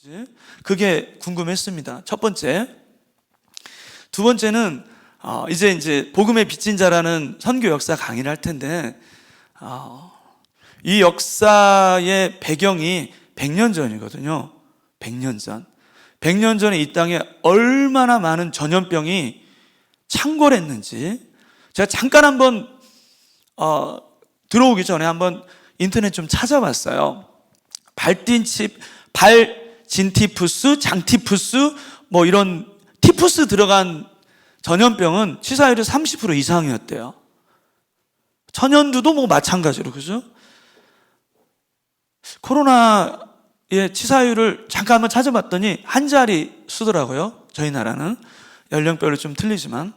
건지 그게 궁금했습니다. 첫 번째. 두 번째는 이제 복음의 빚진 자라는 선교 역사 강의를 할 텐데 이 역사의 배경이 100년 전이거든요. 100년 전. 100년 전에 이 땅에 얼마나 많은 전염병이 창궐했는지 제가 잠깐 한번 들어오기 전에 한번 인터넷 좀 찾아봤어요. 발진티푸스, 장티푸스 뭐 이런 티푸스 들어간 전염병은 치사율이 30% 이상이었대요. 천연두도 뭐 마찬가지로, 그죠? 코로나의 치사율을 잠깐 한번 찾아봤더니 한 자리 수더라고요. 저희 나라는 연령별로 좀 틀리지만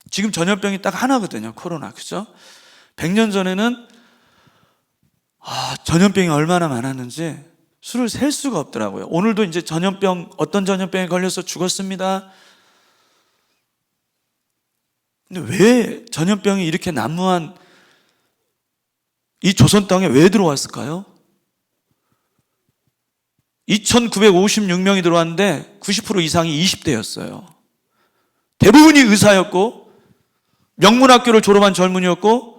지금 전염병이 딱 하나거든요. 코로나, 그죠? 100년 전에는 전염병이 얼마나 많았는지 수를 셀 수가 없더라고요. 오늘도 이제 어떤 전염병에 걸려서 죽었습니다. 근데 왜 전염병이 이렇게 난무한 이 조선 땅에 왜 들어왔을까요? 2,956명이 들어왔는데 90% 이상이 20대였어요. 대부분이 의사였고 명문학교를 졸업한 젊은이였고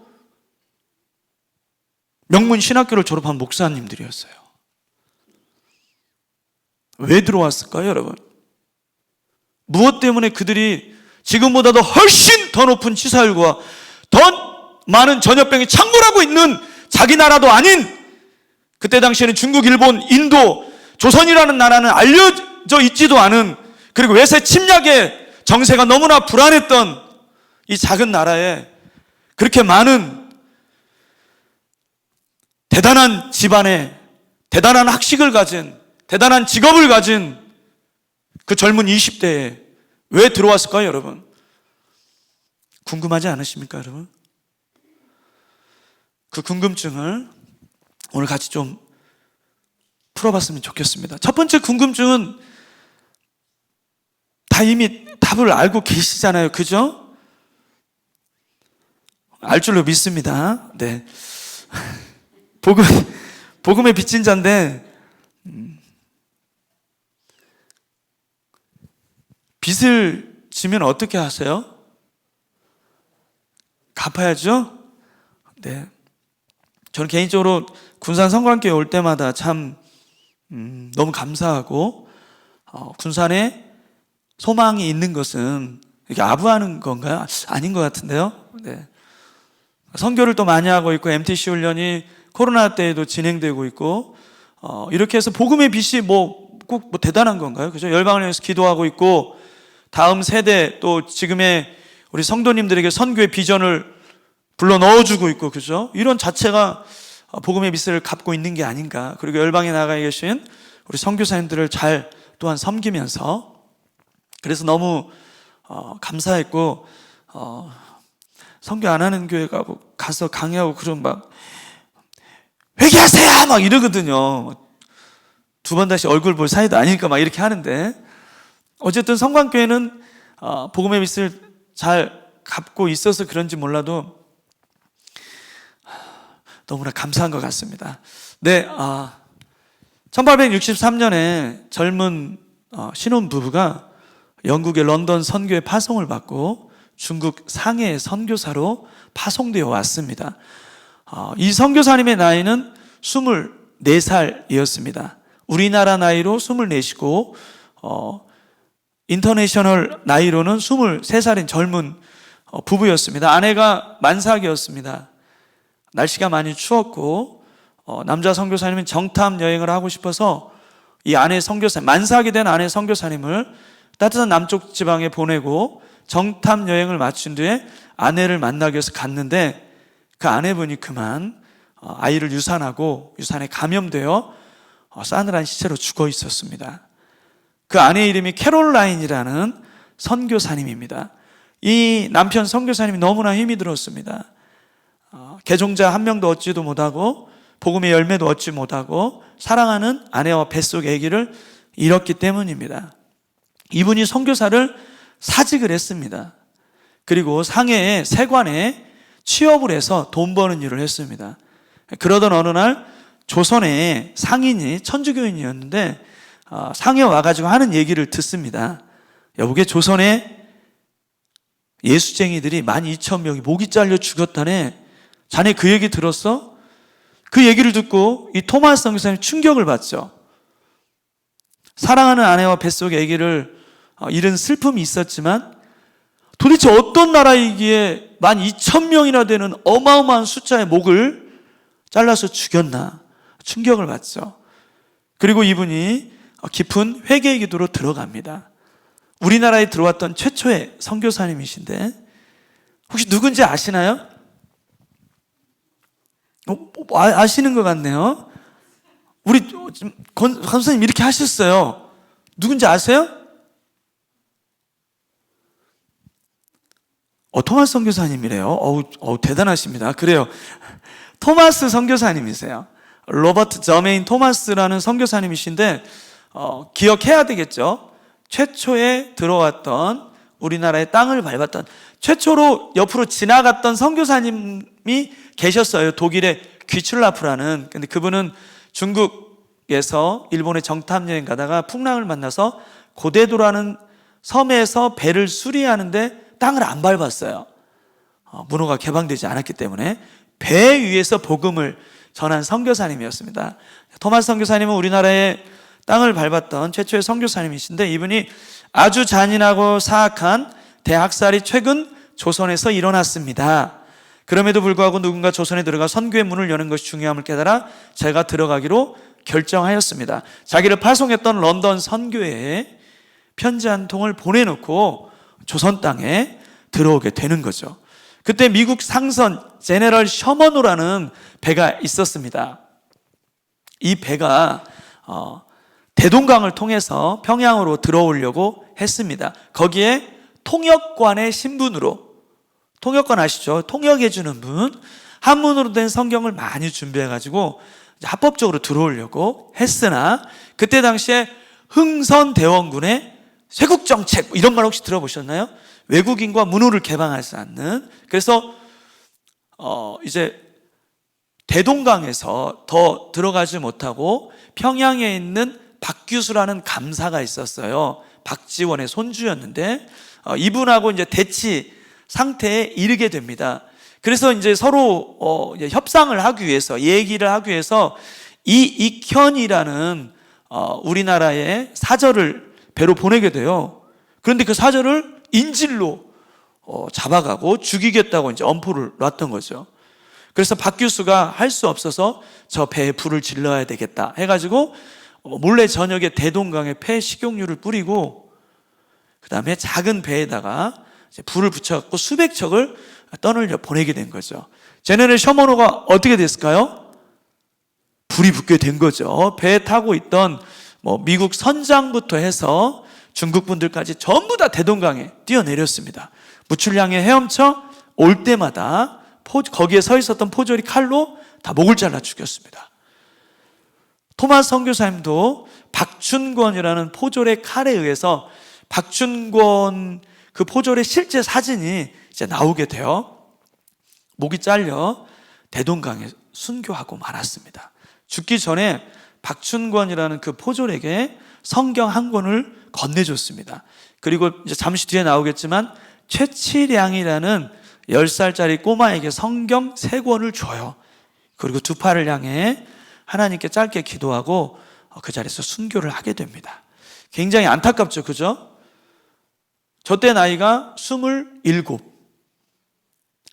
명문 신학교를 졸업한 목사님들이었어요. 왜 들어왔을까요, 여러분? 무엇 때문에 그들이 지금보다도 훨씬 더 높은 치사율과 더 많은 전염병이 창궐하고 있는 자기 나라도 아닌, 그때 당시에는 중국, 일본, 인도, 조선이라는 나라는 알려져 있지도 않은, 그리고 외세 침략의 정세가 너무나 불안했던 이 작은 나라에 그렇게 많은 대단한 집안에 대단한 학식을 가진, 대단한 직업을 가진 그 젊은 20대에 왜 들어왔을까요, 여러분? 궁금하지 않으십니까, 여러분? 그 궁금증을 오늘 같이 좀 풀어봤으면 좋겠습니다. 첫 번째 궁금증은 다 이미 답을 알고 계시잖아요, 그죠? 알 줄로 믿습니다. 네. 복음의 빚진 자인데 빚을 지면 어떻게 하세요? 갚아야죠? 네. 저는 개인적으로 군산 성관교회 올 때마다 참 너무 감사하고 군산에 소망이 있는 것은 이렇게 아부하는 건가요? 아닌 것 같은데요. 네. 선교를 또 많이 하고 있고 MTC 훈련이 코로나 때에도 진행되고 있고 이렇게 해서 복음의 빛이 꼭 대단한 건가요? 그죠? 열방을 향해서 기도하고 있고 다음 세대 또 지금의 우리 성도님들에게 선교의 비전을 불러 넣어주고 있고, 그죠? 이런 자체가 복음의 빛을 갚고 있는 게 아닌가. 그리고 열방에 나가 계신 우리 선교사님들을 잘 또한 섬기면서, 그래서 너무 감사했고 선교 안 하는 교회 가서 강의하고 그러면 막 회개하세요 막 이러거든요. 두 번 다시 얼굴 볼 사이도 아니니까 막 이렇게 하는데, 어쨌든 성광교회는 복음의 빛을 잘 갚고 있어서 그런지 몰라도 너무나 감사한 것 같습니다. 네, 1863년에 젊은 신혼부부가 영국의 런던 선교회 파송을 받고 중국 상해의 선교사로 파송되어 왔습니다. 이 선교사님의 나이는 24살이었습니다. 우리나라 나이로 24시고 인터내셔널 나이로는 23살인 젊은 부부였습니다. 아내가 만삭이었습니다. 날씨가 많이 추웠고 남자 선교사님은 정탐 여행을 하고 싶어서 이 아내 선교사, 만삭이 된 아내 선교사님을 따뜻한 남쪽 지방에 보내고 정탐 여행을 마친 뒤에 아내를 만나기 위해서 갔는데, 그 아내분이 그만 아이를 유산하고 유산에 감염되어 싸늘한 시체로 죽어 있었습니다. 그 아내의 이름이 캐롤라인이라는 선교사님입니다. 이 남편 선교사님이 너무나 힘이 들었습니다. 개종자 한 명도 얻지도 못하고 복음의 열매도 얻지 못하고 사랑하는 아내와 뱃속 아기를 잃었기 때문입니다. 이분이 선교사를 사직을 했습니다. 그리고 상해의 세관에 취업을 해서 돈 버는 일을 했습니다. 그러던 어느 날 조선의 상인이 천주교인이었는데 상에 와가지고 하는 얘기를 듣습니다. 여보게, 조선에 예수쟁이들이 12,000명이 목이 잘려 죽었다네. 자네 그 얘기 들었어? 그 얘기를 듣고 이 토마스 선교사님이 충격을 받죠. 사랑하는 아내와 뱃속의 아기를 잃은 슬픔이 있었지만 도대체 어떤 나라이기에 12,000명이나 되는 어마어마한 숫자의 목을 잘라서 죽였나 충격을 받죠. 그리고 이분이 깊은 회개의 기도로 들어갑니다. 우리나라에 들어왔던 최초의 선교사님이신데 혹시 누군지 아시나요? 아시는 것 같네요. 우리 권 선생님 이렇게 하셨어요. 누군지 아세요? 토마스 선교사님이래요. 대단하십니다. 그래요. 토마스 선교사님이세요. 로버트 저메인 토마스라는 선교사님이신데 기억해야 되겠죠. 최초에 들어왔던 우리나라의 땅을 밟았던 최초로 옆으로 지나갔던 선교사님이 계셨어요. 독일의 귀출라프라는. 근데 그분은 중국에서 일본에 정탐 여행 가다가 풍랑을 만나서 고대도라는 섬에서 배를 수리하는데 땅을 안 밟았어요. 문호가 개방되지 않았기 때문에 배 위에서 복음을 전한 선교사님이었습니다. 토마스 선교사님은 우리나라의 땅을 밟았던 최초의 선교사님이신데 이분이 아주 잔인하고 사악한 대학살이 최근 조선에서 일어났습니다. 그럼에도 불구하고 누군가 조선에 들어가 선교의 문을 여는 것이 중요함을 깨달아 제가 들어가기로 결정하였습니다. 자기를 파송했던 런던 선교회에 편지 한 통을 보내놓고 조선 땅에 들어오게 되는 거죠. 그때 미국 상선 제네럴 셔먼호라는 배가 있었습니다. 이 배가 대동강을 통해서 평양으로 들어오려고 했습니다. 거기에 통역관의 신분으로, 통역관 아시죠? 통역해주는 분, 한문으로 된 성경을 많이 준비해가지고 합법적으로 들어오려고 했으나 그때 당시에 흥선대원군의 쇄국정책 이런 말 혹시 들어보셨나요? 외국인과 문호를 개방하지 않는. 그래서 이제 대동강에서 더 들어가지 못하고 평양에 있는 박규수라는 감사가 있었어요. 박지원의 손주였는데 이분하고 이제 대치 상태에 이르게 됩니다. 그래서 이제 서로 이제 협상을 하기 위해서, 얘기를 하기 위해서 이익현이라는 우리나라의 사절을 배로 보내게 돼요. 그런데 그 사절을 인질로 잡아가고 죽이겠다고 이제 엄포를 놨던 거죠. 그래서 박규수가 할 수 없어서 저 배에 불을 질러야 되겠다 해가지고 몰래 저녁에 대동강에 폐 식용유를 뿌리고 그 다음에 작은 배에다가 이제 불을 붙여갖고 수백 척을 떠늘려 보내게 된 거죠. 제네럴 셔먼호가 어떻게 됐을까요? 불이 붙게 된 거죠. 배에 타고 있던 미국 선장부터 해서 중국 분들까지 전부 다 대동강에 뛰어내렸습니다. 무출량에 헤엄쳐 올 때마다 거기에 서 있었던 포졸이 칼로 다 목을 잘라 죽였습니다. 토마스 선교사님도 박춘권이라는 포졸의 칼에 의해서 박춘권 그 포졸의 실제 사진이 이제 나오게 돼요. 목이 잘려 대동강에 순교하고 말았습니다. 죽기 전에 박춘권이라는 그 포졸에게 성경 한 권을 건네줬습니다. 그리고 이제 잠시 뒤에 나오겠지만 최치량이라는 10살짜리 꼬마에게 성경 3권을 줘요. 그리고 두 팔을 향해 하나님께 짧게 기도하고 그 자리에서 순교를 하게 됩니다. 굉장히 안타깝죠, 그죠? 저때 나이가 27.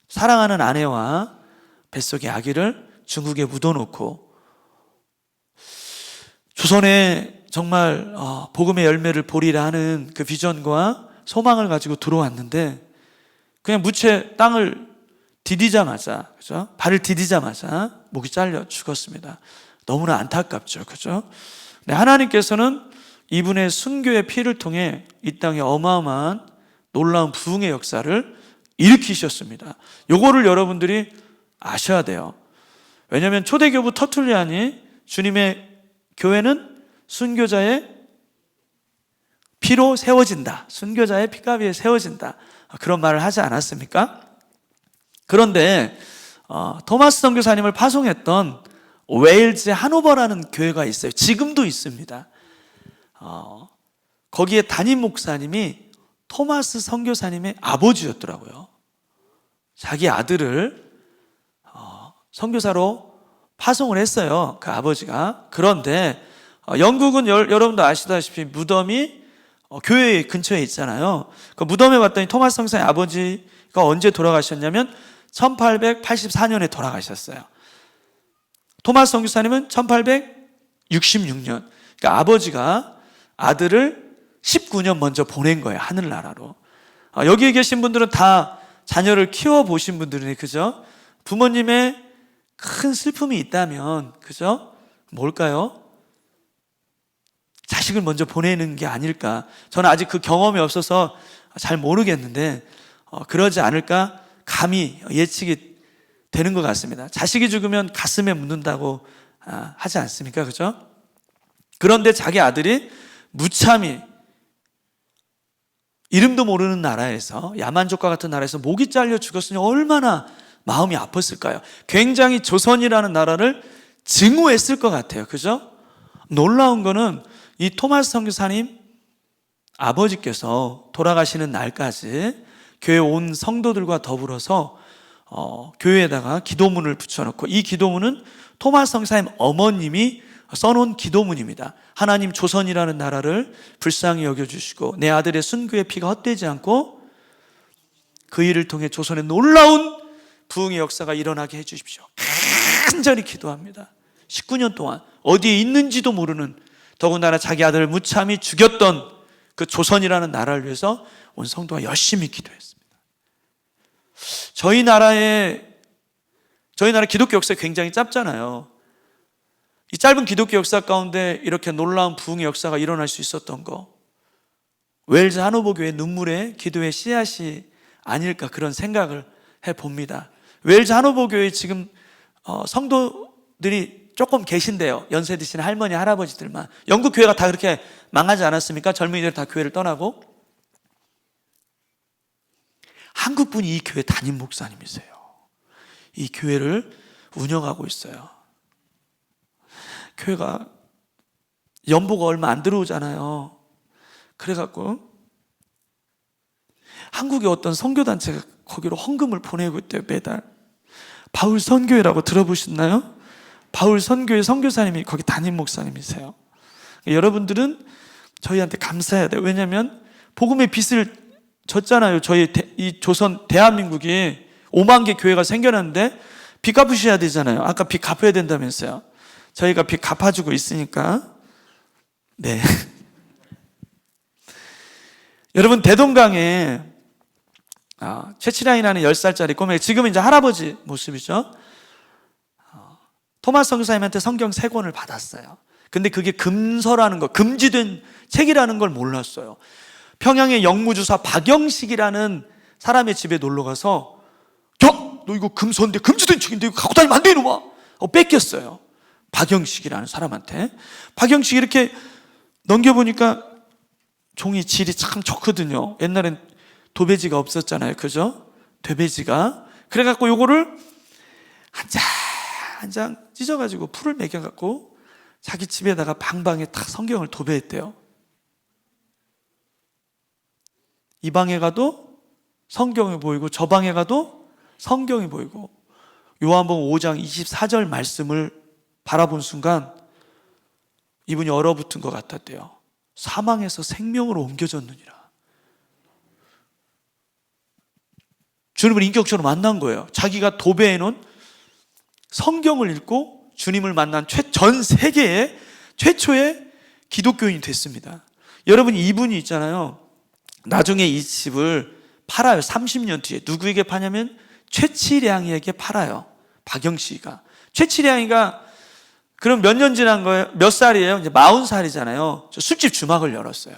사랑하는 아내와 뱃속의 아기를 중국에 묻어놓고 조선에 정말 복음의 열매를 보리라 하는 그 비전과 소망을 가지고 들어왔는데 그냥 무채 땅을 디디자마자, 그죠? 발을 디디자마자 목이 잘려 죽었습니다. 너무나 안타깝죠, 그죠? 네, 하나님께서는 이분의 순교의 피를 통해 이 땅에 어마어마한 놀라운 부흥의 역사를 일으키셨습니다. 요거를 여러분들이 아셔야 돼요. 왜냐하면 초대교부 터툴리안이 주님의 교회는 순교자의 피로 세워진다. 순교자의 피가비에 세워진다. 그런 말을 하지 않았습니까? 그런데 토마스 선교사님을 파송했던 웨일즈 하노버라는 교회가 있어요. 지금도 있습니다. 거기에 담임 목사님이 토마스 선교사님의 아버지였더라고요. 자기 아들을 선교사로 파송을 했어요. 그 아버지가. 그런데 영국은 여러분도 아시다시피 무덤이 교회 근처에 있잖아요. 그 무덤에 봤더니 토마스 선교사의 아버지가 언제 돌아가셨냐면 1884년에 돌아가셨어요. 토마스 선교사님은 1866년. 그러니까 아버지가 아들을 19년 먼저 보낸 거예요. 하늘나라로. 여기에 계신 분들은 다 자녀를 키워보신 분들이네. 그죠? 부모님의 큰 슬픔이 있다면, 그죠? 뭘까요? 자식을 먼저 보내는 게 아닐까. 저는 아직 그 경험이 없어서 잘 모르겠는데, 그러지 않을까 감히 예측이 되는 것 같습니다. 자식이 죽으면 가슴에 묻는다고 하지 않습니까? 그죠? 그런데 자기 아들이 무참히 이름도 모르는 나라에서, 야만족과 같은 나라에서 목이 잘려 죽었으니 얼마나 마음이 아팠을까요? 굉장히 조선이라는 나라를 증오했을 것 같아요. 그죠? 놀라운 거는 이 토마스 선교사님 아버지께서 돌아가시는 날까지 교회 온 성도들과 더불어서 교회에다가 기도문을 붙여놓고, 이 기도문은 토마스 선교사님 어머님이 써놓은 기도문입니다. 하나님, 조선이라는 나라를 불쌍히 여겨주시고 내 아들의 순교의 피가 헛되지 않고 그 일을 통해 조선의 놀라운 부흥의 역사가 일어나게 해주십시오. 간절히 기도합니다. 19년 동안 어디에 있는지도 모르는, 더군다나 자기 아들을 무참히 죽였던 그 조선이라는 나라를 위해서 온 성도가 열심히 기도했습니다. 저희 나라 기독교 역사 굉장히 짧잖아요. 이 짧은 기독교 역사 가운데 이렇게 놀라운 부흥의 역사가 일어날 수 있었던 거, 웨일즈 하노버 교회 눈물의 기도의 씨앗이 아닐까, 그런 생각을 해봅니다. 웨일즈 하노버 교회 지금 성도들이 조금 계신데요. 연세 드신 할머니, 할아버지들만. 영국 교회가 다 그렇게 망하지 않았습니까? 젊은이들 다 교회를 떠나고. 한국 분이 이 교회 담임 목사님이세요. 이 교회를 운영하고 있어요. 교회가 연보가 얼마 안 들어오잖아요. 그래갖고 한국의 어떤 선교단체가 거기로 헌금을 보내고 있대요. 매달. 바울 선교회라고 들어보셨나요? 바울 선교회 선교사님이 거기 담임 목사님이세요. 여러분들은 저희한테 감사해야 돼요. 왜냐하면 복음의 빚을 졌잖아요. 저희 이 조선 대한민국이 5만 개 교회가 생겨났는데 빚 갚으셔야 되잖아요. 아까 빚 갚아야 된다면서요. 저희가 빚 갚아주고 있으니까. 네. 여러분, 대동강에 최치량이라는 10살짜리 꼬맹이, 지금은 이제 할아버지 모습이죠. 토마스 선교사님한테 성경 3권을 받았어요. 근데 그게 금서라는 거, 금지된 책이라는 걸 몰랐어요. 평양의 영무주사 박영식이라는 사람의 집에 놀러가서, 야! 너 이거 금서인데, 금지된 책인데 이거 갖고 다니면 안 돼, 이놈아! 뺏겼어요. 박영식이라는 사람한테. 박영식이 이렇게 넘겨보니까 종이 질이 참 좋거든요. 옛날엔 도배지가 없었잖아요. 그죠? 되배지가. 그래갖고 요거를 한 장 찢어가지고 풀을 매겨갖고 자기 집에다가 방방에 딱 성경을 도배했대요. 이 방에 가도 성경이 보이고 저 방에 가도 성경이 보이고, 요한복음 5장 24절 말씀을 바라본 순간 이분이 얼어붙은 것 같았대요. 사망에서 생명으로 옮겨졌느니라. 주님을 인격적으로 만난 거예요. 자기가 도배해놓은 성경을 읽고 주님을 만난 전 세계의 최초의 기독교인이 됐습니다. 여러분, 이분이 있잖아요. 나중에 이 집을 팔아요. 30년 뒤에. 누구에게 파냐면 최치량이에게 팔아요. 박영식이가. 최치량이가 그럼 몇 년 지난 거예요? 몇 살이에요? 이제 40살이잖아요. 술집 주막을 열었어요.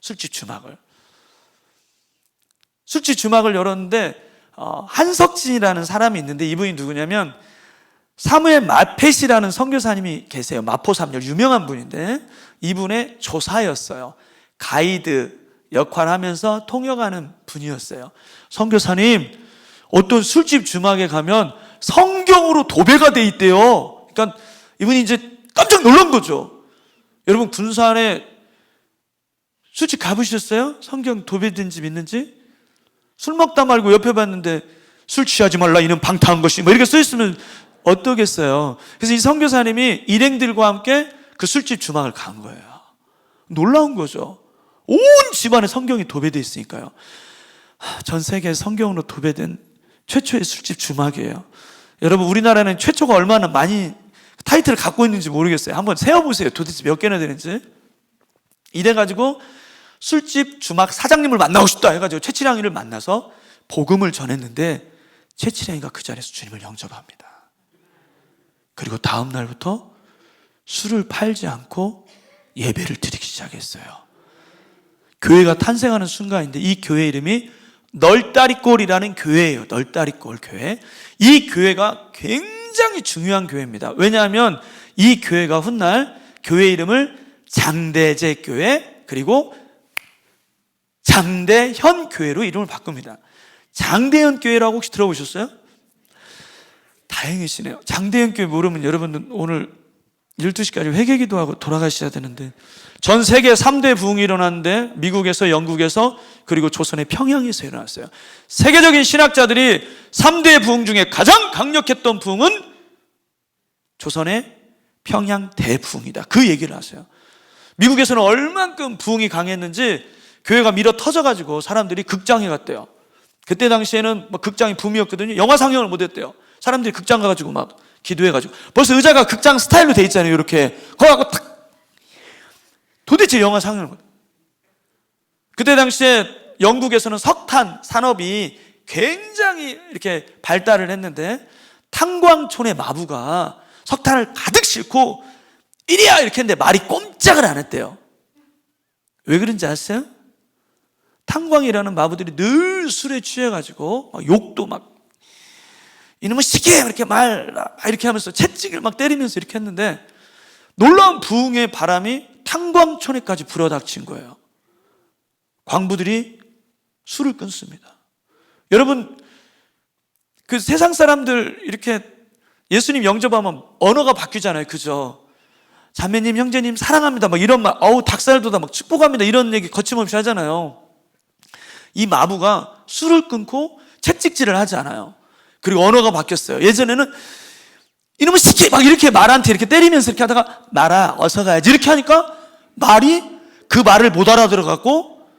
술집 주막을 열었는데 한석진이라는 사람이 있는데, 이분이 누구냐면 사무엘 마펫이라는 선교사님이 계세요. 마포삼열 유명한 분인데 이분의 조사였어요. 가이드 역할하면서 통역하는 분이었어요. 선교사님, 어떤 술집 주막에 가면 성경으로 도배가 돼 있대요. 그러니까 이분이 이제 깜짝 놀란 거죠. 여러분, 군산에 술집 가보셨어요? 성경 도배된 집 있는지? 술 먹다 말고 옆에 봤는데 술 취하지 말라 이는 방탕한 것이 뭐 이렇게 써있으면 어떠겠어요? 그래서 이 선교사님이 일행들과 함께 그 술집 주막을 간 거예요. 놀라운 거죠. 온 집안에 성경이 도배되어 있으니까요. 전 세계 성경으로 도배된 최초의 술집 주막이에요. 여러분, 우리나라는 최초가 얼마나 많이 타이틀을 갖고 있는지 모르겠어요. 한번 세어보세요. 도대체 몇 개나 되는지. 이래가지고 술집 주막 사장님을 만나고 싶다 해가지고 최치량이를 만나서 복음을 전했는데 최치량이가 그 자리에서 주님을 영접합니다. 그리고 다음 날부터 술을 팔지 않고 예배를 드리기 시작했어요. 교회가 탄생하는 순간인데 이 교회 이름이 널다리꼴이라는 교회예요. 널다리꼴 교회. 이 교회가 굉장히 중요한 교회입니다. 왜냐하면 이 교회가 훗날 교회 이름을 장대제 교회 그리고 장대현 교회로 이름을 바꿉니다. 장대현 교회라고 혹시 들어보셨어요? 다행이시네요. 장대현 교회 모르면 여러분은 오늘 12시까지 회개기도하고 돌아가셔야 되는데, 전 세계 3대 부흥이 일어났는데 미국에서, 영국에서, 그리고 조선의 평양에서 일어났어요. 세계적인 신학자들이 3대 부흥 중에 가장 강력했던 부흥은 조선의 평양 대부흥이다, 그 얘기를 하세요. 미국에서는 얼만큼 부흥이 강했는지 교회가 밀어 터져가지고 사람들이 극장에 갔대요. 그때 당시에는 뭐 극장이 붐이었거든요. 영화 상영을 못했대요. 사람들이 극장 가가지고 막 기도해가지고, 벌써 의자가 극장 스타일로 돼 있잖아요. 이렇게 거하고 탁, 도대체 영화 상영을 못. 그때 당시에 영국에서는 석탄 산업이 굉장히 이렇게 발달을 했는데 탄광촌의 마부가 석탄을 가득 싣고 이리야 이렇게 했는데 말이 꼼짝을 안 했대요. 왜 그런지 아세요? 탄광이라는 마부들이 늘 술에 취해가지고 욕도 막 이놈의 시계 이렇게 이렇게 하면서 채찍을 막 때리면서 이렇게 했는데 놀라운 부흥의 바람이 탄광촌에까지 불어닥친 거예요. 광부들이 술을 끊습니다. 여러분, 그 세상 사람들 이렇게 예수님 영접하면 언어가 바뀌잖아요. 그죠? 자매님, 형제님 사랑합니다 막 이런 말, 닭살 돋아 막 축복합니다 이런 얘기 거침없이 하잖아요. 이 마부가 술을 끊고 채찍질을 하지 않아요. 그리고 언어가 바뀌었어요. 예전에는 이놈의 시키 막 이렇게 말한테 이렇게 때리면서 이렇게 하다가 말아 어서 가야지 이렇게 하니까 말이 그 말을 못 알아들어갖고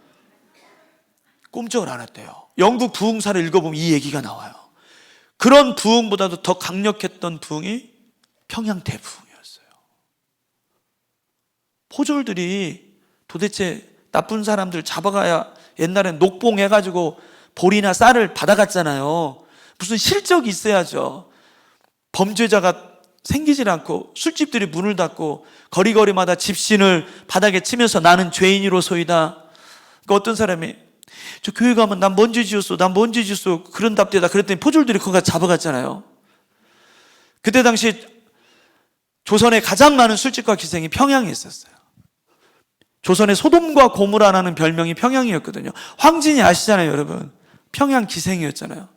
꼼짝을 안 했대요. 영국 부흥사를 읽어보면 이 얘기가 나와요. 그런 부흥보다도 더 강력했던 부흥이 평양 대부흥이었어요. 포졸들이 도대체 나쁜 사람들 잡아가야 옛날엔 녹봉해가지고 보리나 쌀을 받아갔잖아요. 무슨 실적이 있어야죠. 범죄자가 생기질 않고 술집들이 문을 닫고 거리거리마다 집신을 바닥에 치면서 나는 죄인이로소이다. 그러니까 어떤 사람이 저 교회 가면 난 뭔지 지었어, 난 뭔지 지었어 그런 답대다 그랬더니 포졸들이 그거 잡아갔잖아요. 그때 당시 조선에 가장 많은 술집과 기생이 평양에 있었어요. 조선의 소돔과 고무라라는 별명이 평양이었거든요. 황진이 아시잖아요, 여러분. 평양 기생이었잖아요.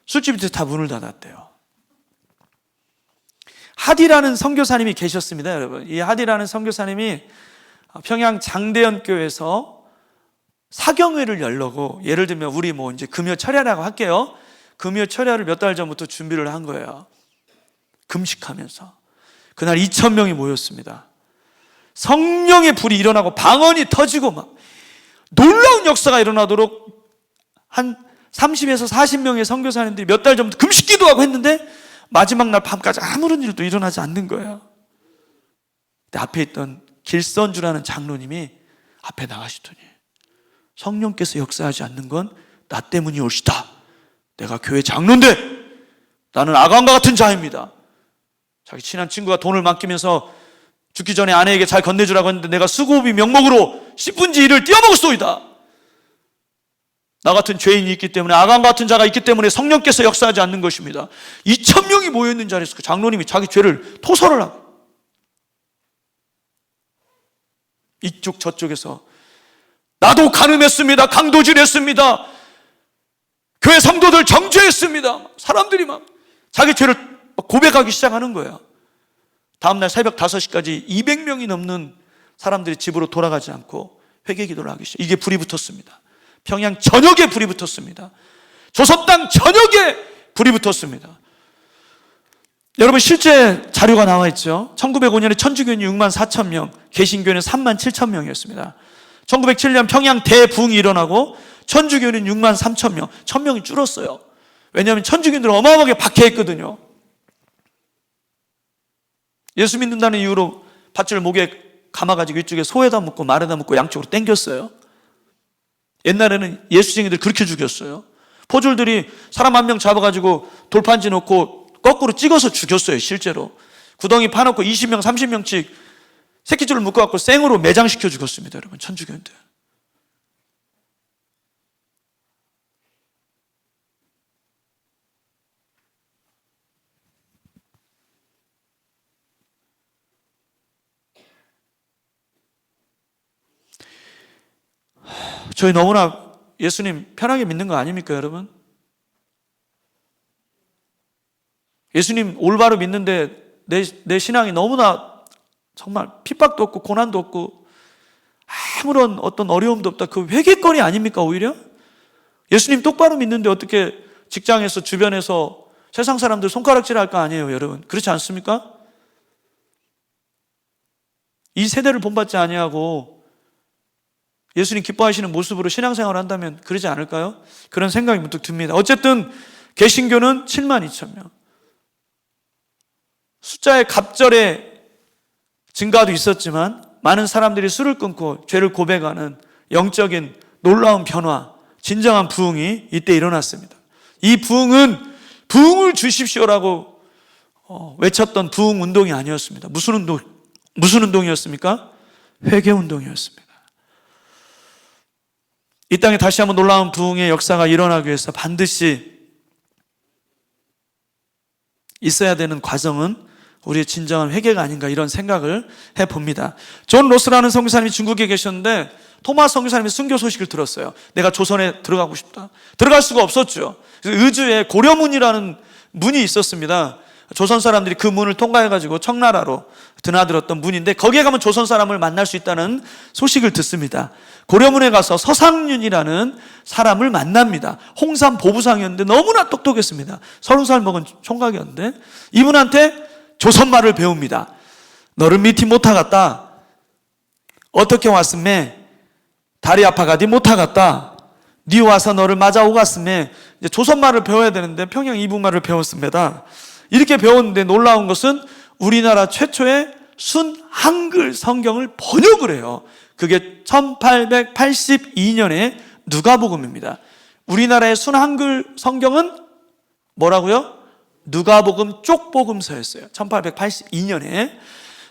술집들이 다 문을 닫았대요. 하디라는 선교사님이 계셨습니다, 여러분. 이 하디라는 선교사님이 평양 장대현 교회에서 사경회를 열려고, 예를 들면 우리 뭐 이제 금요 철야라고 할게요. 금요 철야를 몇 달 전부터 준비를 한 거예요. 금식하면서. 그날 2,000명이 모였습니다. 성령의 불이 일어나고 방언이 터지고 막 놀라운 역사가 일어나도록 한 30에서 40명의 선교사님들이 몇 달 전부터 금식 기도하고 했는데 마지막 날 밤까지 아무런 일도 일어나지 않는 거예요. 근데 앞에 있던 길선주라는 장로님이 앞에 나가시더니 성령께서 역사하지 않는 건 나 때문이 올시다. 내가 교회 장로인데 나는 아간과 같은 자입니다. 자기 친한 친구가 돈을 맡기면서 죽기 전에 아내에게 잘 건네주라고 했는데 내가 수고비 명목으로 10분지 1을 띄어먹었소이다. 나 같은 죄인이 있기 때문에, 아간 같은 자가 있기 때문에 성령께서 역사하지 않는 것입니다. 2,000명이 모여있는 자리에서 그 장로님이 자기 죄를 토설을 하고, 이쪽 저쪽에서 나도 간음했습니다, 강도질했습니다, 교회 성도들 정죄했습니다. 사람들이 막 자기 죄를 고백하기 시작하는 거예요. 다음날 새벽 5시까지 200명이 넘는 사람들이 집으로 돌아가지 않고 회개 기도를 하기 시작. 이게 불이 붙었습니다. 평양 전역에 불이 붙었습니다. 조선땅 전역에 불이 붙었습니다. 여러분, 실제 자료가 나와 있죠. 1905년에 천주교인이 6만 4천 명, 개신교인은 3만 7천 명이었습니다. 1907년 평양 대부흥이 일어나고 천주교인은 6만 3천 명, 1,000명이 줄었어요. 왜냐하면 천주교인들은 어마어마하게 박해했거든요. 예수 믿는다는 이유로 밧줄 목에 감아가지고 이쪽에 소에다 묶고 말에다 묶고 양쪽으로 당겼어요. 옛날에는 예수쟁이들 그렇게 죽였어요. 포졸들이 사람 한 명 잡아가지고 돌판지 놓고 거꾸로 찍어서 죽였어요. 실제로 구덩이 파놓고 20명 30명씩 새끼줄을 묶어갖고 생으로 매장시켜 죽였습니다. 여러분, 천주교인들. 저희 너무나 예수님 편하게 믿는 거 아닙니까, 여러분? 예수님 올바로 믿는데 내 신앙이 너무나 정말 핍박도 없고 고난도 없고 아무런 어떤 어려움도 없다. 그 회개거리 아닙니까, 오히려? 예수님 똑바로 믿는데 어떻게 직장에서 주변에서 세상 사람들 손가락질 할 거 아니에요, 여러분? 그렇지 않습니까? 이 세대를 본받지 아니하고 예수님 기뻐하시는 모습으로 신앙생활을 한다면 그러지 않을까요? 그런 생각이 문득 듭니다. 어쨌든 개신교는 7만 2천 명. 숫자의 갑절의 증가도 있었지만 많은 사람들이 술을 끊고 죄를 고백하는 영적인 놀라운 변화, 진정한 부흥이 이때 일어났습니다. 이 부흥은 부흥을 주십시오라고 외쳤던 부흥 운동이 아니었습니다. 무슨 운동이었습니까? 회개 운동이었습니다. 이 땅에 다시 한번 놀라운 부흥의 역사가 일어나기 위해서 반드시 있어야 되는 과정은 우리의 진정한 회개가 아닌가, 이런 생각을 해봅니다. 존 로스라는 선교사님이 중국에 계셨는데 토마스 선교사님이 순교 소식을 들었어요. 내가 조선에 들어가고 싶다. 들어갈 수가 없었죠. 그래서 의주에 고려문이라는 문이 있었습니다. 조선 사람들이 그 문을 통과해가지고 청나라로 드나들었던 문인데 거기에 가면 조선 사람을 만날 수 있다는 소식을 듣습니다. 고려문에 가서 서상윤이라는 사람을 만납니다. 홍삼 보부상이었는데 너무나 똑똑했습니다. 30살 먹은 총각이었는데 이분한테 조선말을 배웁니다. 너를 미티 못하겠다. 어떻게 왔으매? 다리 아파가디 못하겠다. 니 와서 너를 맞아오갔으매? 이제 조선말을 배워야 되는데 평양 이북말을 배웠습니다. 이렇게 배웠는데 놀라운 것은 우리나라 최초의 순 한글 성경을 번역을 해요. 그게 1882년에 누가복음입니다. 우리나라의 순 한글 성경은 뭐라고요? 누가복음 쪽복음서였어요. 1882년에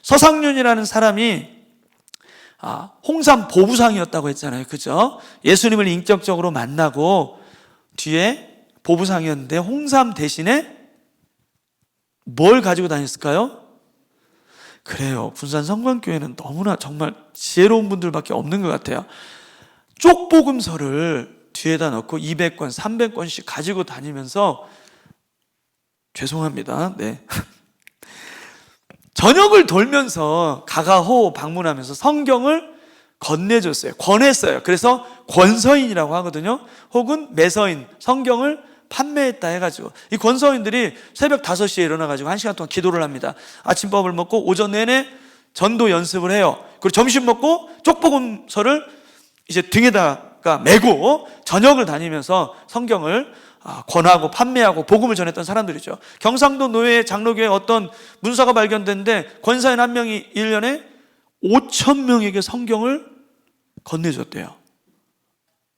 서상윤이라는 사람이 홍삼 보부상이었다고 했잖아요. 그죠? 예수님을 인격적으로 만나고 뒤에 보부상이었는데 홍삼 대신에 뭘 가지고 다녔을까요? 그래요. 군산 성광교회는 너무나 정말 지혜로운 분들밖에 없는 것 같아요. 쪽복음서를 뒤에다 넣고 200권, 300권씩 가지고 다니면서 죄송합니다. 네. 전역을 돌면서 가가호 방문하면서 성경을 건네줬어요. 권했어요. 그래서 권서인이라고 하거든요. 혹은 매서인, 성경을 판매했다 해가지고 이 권서인들이 새벽 5시에 일어나가지고 1시간 동안 기도를 합니다. 아침밥을 먹고 오전 내내 전도 연습을 해요. 그리고 점심 먹고 쪽복음서를 이제 등에다가 메고 전역을 다니면서 성경을 권하고 판매하고 복음을 전했던 사람들이죠. 경상도 노예 장로교에 어떤 문서가 발견됐는데 권사인 한 명이 1년에 5천 명에게 성경을 건네줬대요.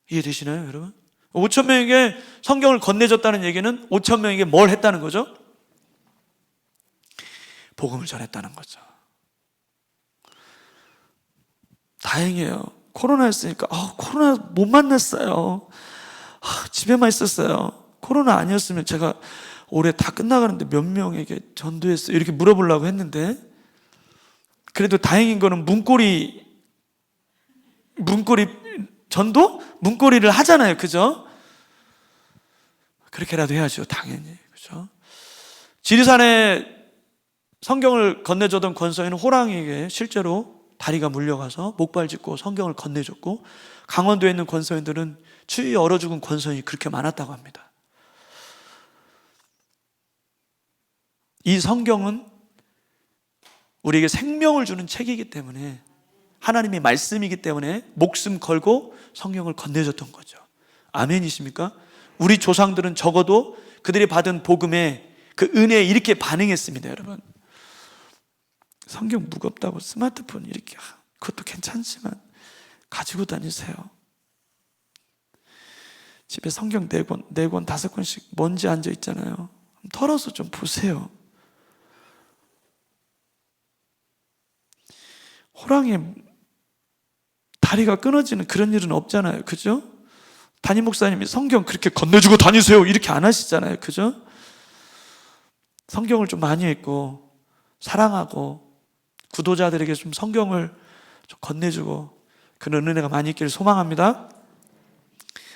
이해되시나요, 여러분? 5천 명에게 성경을 건네줬다는 얘기는 5천 명에게 뭘 했다는 거죠? 복음을 전했다는 거죠. 다행이에요. 코로나였으니까 코로나 못 만났어요. 집에만 있었어요. 코로나 아니었으면 제가 올해 다 끝나가는데 몇 명에게 전도했어요? 이렇게 물어보려고 했는데 그래도 다행인 거는 문고리 전도? 문고리를 하잖아요. 그죠? 그렇게라도 해야죠. 당연히. 그죠? 지리산에 성경을 건네주던 권서인은 호랑이에게 실제로 다리가 물려가서 목발 짚고 성경을 건네줬고, 강원도에 있는 권서인들은 추위에 얼어 죽은 권서인이 그렇게 많았다고 합니다. 이 성경은 우리에게 생명을 주는 책이기 때문에, 하나님의 말씀이기 때문에 목숨 걸고 성경을 건네줬던 거죠. 아멘이십니까? 우리 조상들은 적어도 그들이 받은 복음에, 그 은혜에 이렇게 반응했습니다. 여러분, 성경 무겁다고 스마트폰 이렇게, 그것도 괜찮지만 가지고 다니세요. 집에 성경 4권, 5권씩 먼지 앉아 있잖아요. 털어서 좀 보세요. 호랑이의 다리가 끊어지는 그런 일은 없잖아요. 그죠? 담임 목사님이 성경 그렇게 건네주고 다니세요 이렇게 안 하시잖아요. 그죠? 성경을 좀 많이 읽고 사랑하고 구도자들에게 좀 성경을 좀 건네주고 그런 은혜가 많이 있기를 소망합니다.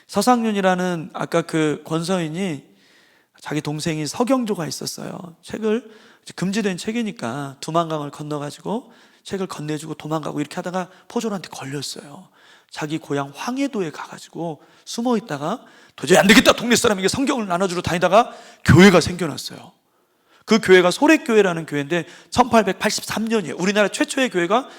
서상윤이라는 아까 그 권서인이 자기 동생이 서경조가 있었어요. 책을, 금지된 책이니까 두만강을 건너가지고 책을 건네주고 도망가고 이렇게 하다가 포졸한테 걸렸어요. 자기 고향 황해도에 가가지고 숨어 있다가 도저히 안 되겠다, 동네 사람에게 성경을 나눠주러 다니다가 교회가 생겨났어요. 그 교회가 소래교회라는 교회인데 1883년이에요. 우리나라 최초의 교회가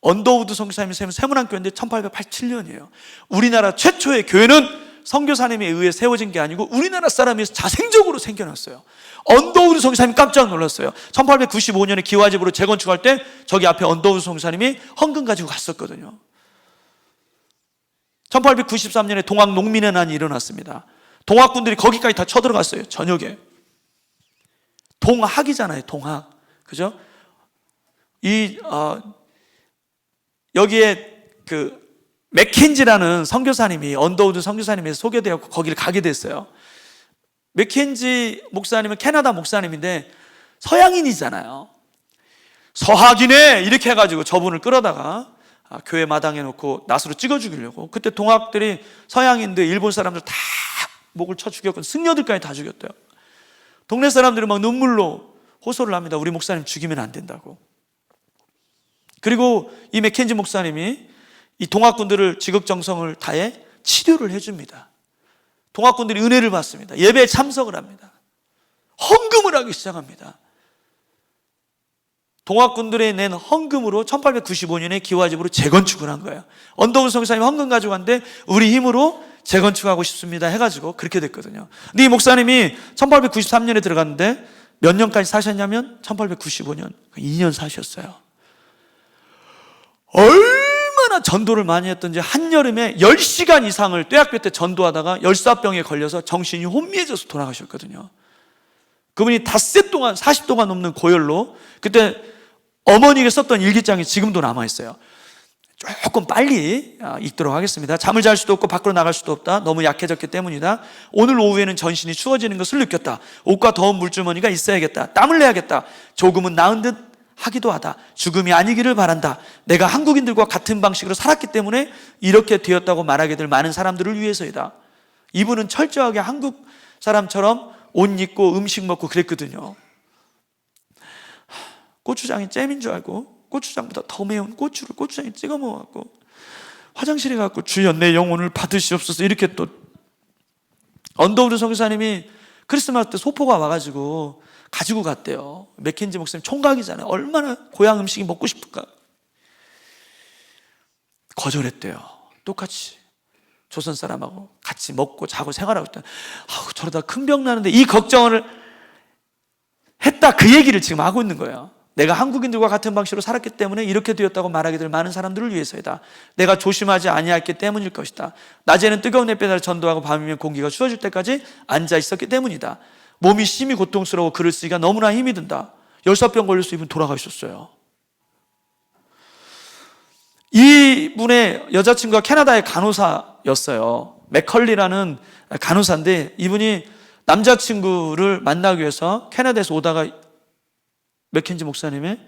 언더우드 선교사님이 세운 세문안교회인데 1887년이에요. 우리나라 최초의 교회는 선교사님에 의해 세워진 게 아니고 우리나라 사람이 자생적으로 생겨났어요. 언더우드 선교사님이 깜짝 놀랐어요. 1895년에 기와집으로 재건축할 때 저기 앞에 언더우드 선교사님이 헌금 가지고 갔었거든요. 1893년에 동학 농민의 난이 일어났습니다. 동학군들이 거기까지 다 쳐들어갔어요. 저녁에. 동학이잖아요. 동학. 그죠? 여기에 그 맥켄지라는 선교사님이 언더우드 선교사님에서 소개되었고 거기를 가게 됐어요. 맥켄지 목사님은 캐나다 목사님인데 서양인이잖아요. 서학이네 이렇게 해가지고 저분을 끌어다가 교회 마당에 놓고 낫으로 찍어 죽이려고. 그때 동학들이 서양인들, 일본 사람들 다 목을 쳐 죽였고 승려들까지 다 죽였대요. 동네 사람들이 막 눈물로 호소를 합니다. 우리 목사님 죽이면 안 된다고. 그리고 이 맥켄지 목사님이 이 동학군들을 지극정성을 다해 치료를 해줍니다. 동학군들이 은혜를 받습니다. 예배에 참석을 합니다. 헌금을 하기 시작합니다. 동학군들이 낸 헌금으로 1895년에 기와집으로 재건축을 한 거예요. 언더우드 선교사님이 헌금 가지고 왔는데 우리 힘으로 재건축하고 싶습니다 해가지고 그렇게 됐거든요. 근데 이 목사님이 1893년에 들어갔는데 몇 년까지 사셨냐면 1895년 2년 사셨어요. 얼마나 전도를 많이 했던지 한여름에 10시간 이상을 떼학볕 때 전도하다가 열사병에 걸려서 정신이 혼미해져서 돌아가셨거든요. 그분이 닷새 동안 40도가 넘는 고열로, 그때 어머니가 썼던 일기장이 지금도 남아있어요. 조금 빨리 읽도록 하겠습니다. 잠을 잘 수도 없고 밖으로 나갈 수도 없다. 너무 약해졌기 때문이다. 오늘 오후에는 전신이 추워지는 것을 느꼈다. 옷과 더운 물주머니가 있어야겠다. 땀을 내야겠다. 조금은 나은 듯 하기도 하다. 죽음이 아니기를 바란다. 내가 한국인들과 같은 방식으로 살았기 때문에 이렇게 되었다고 말하게 될 많은 사람들을 위해서이다. 이분은 철저하게 한국 사람처럼 옷 입고 음식 먹고 그랬거든요. 고추장이 잼인 줄 알고 고추장보다 더 매운 고추를 고추장에 찍어 먹어갖고 화장실에 가고 주여 내 영혼을 받으시옵소서 이렇게 또 언더우드 선교사님이 크리스마스 때 소포가 와가지고 가지고 갔대요. 맥켄지 목사님 총각이잖아요. 얼마나 고향 음식이 먹고 싶을까. 거절했대요. 똑같이 조선 사람하고 같이 먹고 자고 생활하고 있다. 저러다 큰 병 나는데 이 걱정을 했다, 그 얘기를 지금 하고 있는 거예요. 내가 한국인들과 같은 방식으로 살았기 때문에 이렇게 되었다고 말하게 될 많은 사람들을 위해서이다. 내가 조심하지 아니했기 때문일 것이다. 낮에는 뜨거운 햇볕 아래 전도하고 밤이면 공기가 추워질 때까지 앉아 있었기 때문이다. 몸이 심히 고통스러워 글을 쓰기가 너무나 힘이 든다. 열사병 걸려서 이분 돌아가셨어요. 이분의 여자친구가 캐나다의 간호사였어요. 맥컬리라는 간호사인데 이분이 남자친구를 만나기 위해서 캐나다에서 오다가 맥켄지 목사님의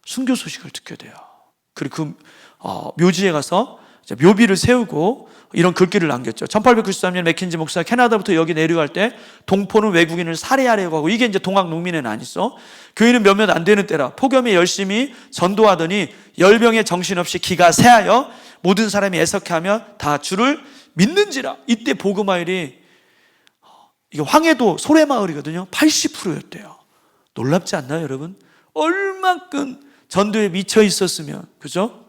순교 소식을 듣게 돼요. 그리고 그 묘지에 가서 묘비를 세우고 이런 글귀를 남겼죠. 1893년 맥킨지 목사가 캐나다부터 여기 내려갈 때 동포는 외국인을 살해하려고 하고, 이게 이제 동학 농민의 난이죠. 교인은 몇몇 안 되는 때라 폭염에 열심히 전도하더니 열병에 정신없이 기가 새하여 모든 사람이 애석해하며 다 주를 믿는지라. 이때 복음화율이, 이게 황해도 소래마을이거든요, 80%였대요. 놀랍지 않나요, 여러분? 얼만큼 전도에 미쳐 있었으면, 그죠?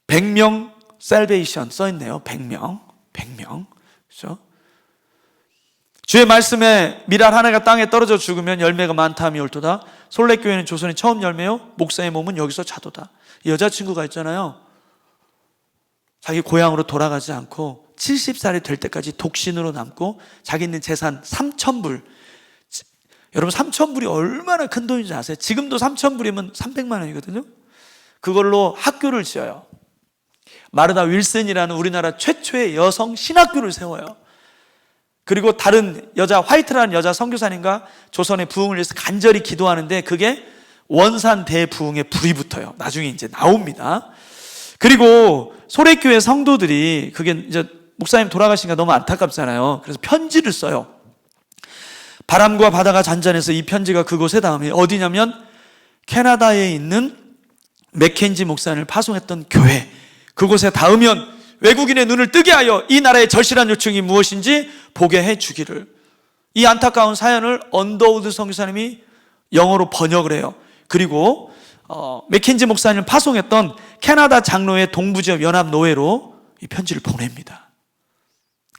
100명 셀베이션 써있네요. 100명. 그죠? 주의 말씀에 미랄 하나가 땅에 떨어져 죽으면 열매가 많다 함이 옳도다. 솔레교회는 조선의 처음 열매요, 목사의 몸은 여기서 자도다. 여자친구가 있잖아요, 자기 고향으로 돌아가지 않고 70살이 될 때까지 독신으로 남고 자기 있는 재산 3,000불. 여러분 3,000불이 얼마나 큰 돈인지 아세요? 지금도 3,000불이면 300만 원이거든요. 그걸로 학교를 지어요. 마르다 윌슨이라는 우리나라 최초의 여성 신학교를 세워요. 그리고 다른 여자, 화이트라는 여자 선교사님과 조선의 부흥을 위해서 간절히 기도하는데 그게 원산 대부흥에 불이 붙어요. 나중에 이제 나옵니다. 그리고 소래교회 성도들이, 그게 이제 목사님 돌아가시니까 너무 안타깝잖아요. 그래서 편지를 써요. 바람과 바다가 잔잔해서 이 편지가 그곳에 닿으면, 어디냐면 캐나다에 있는 맥켄지 목사님을 파송했던 교회, 그곳에 닿으면 외국인의 눈을 뜨게 하여 이 나라의 절실한 요청이 무엇인지 보게 해 주기를. 이 안타까운 사연을 언더우드 선교사님이 영어로 번역을 해요. 그리고 맥켄지 목사님을 파송했던 캐나다 장로회 동부지역 연합노회로 이 편지를 보냅니다.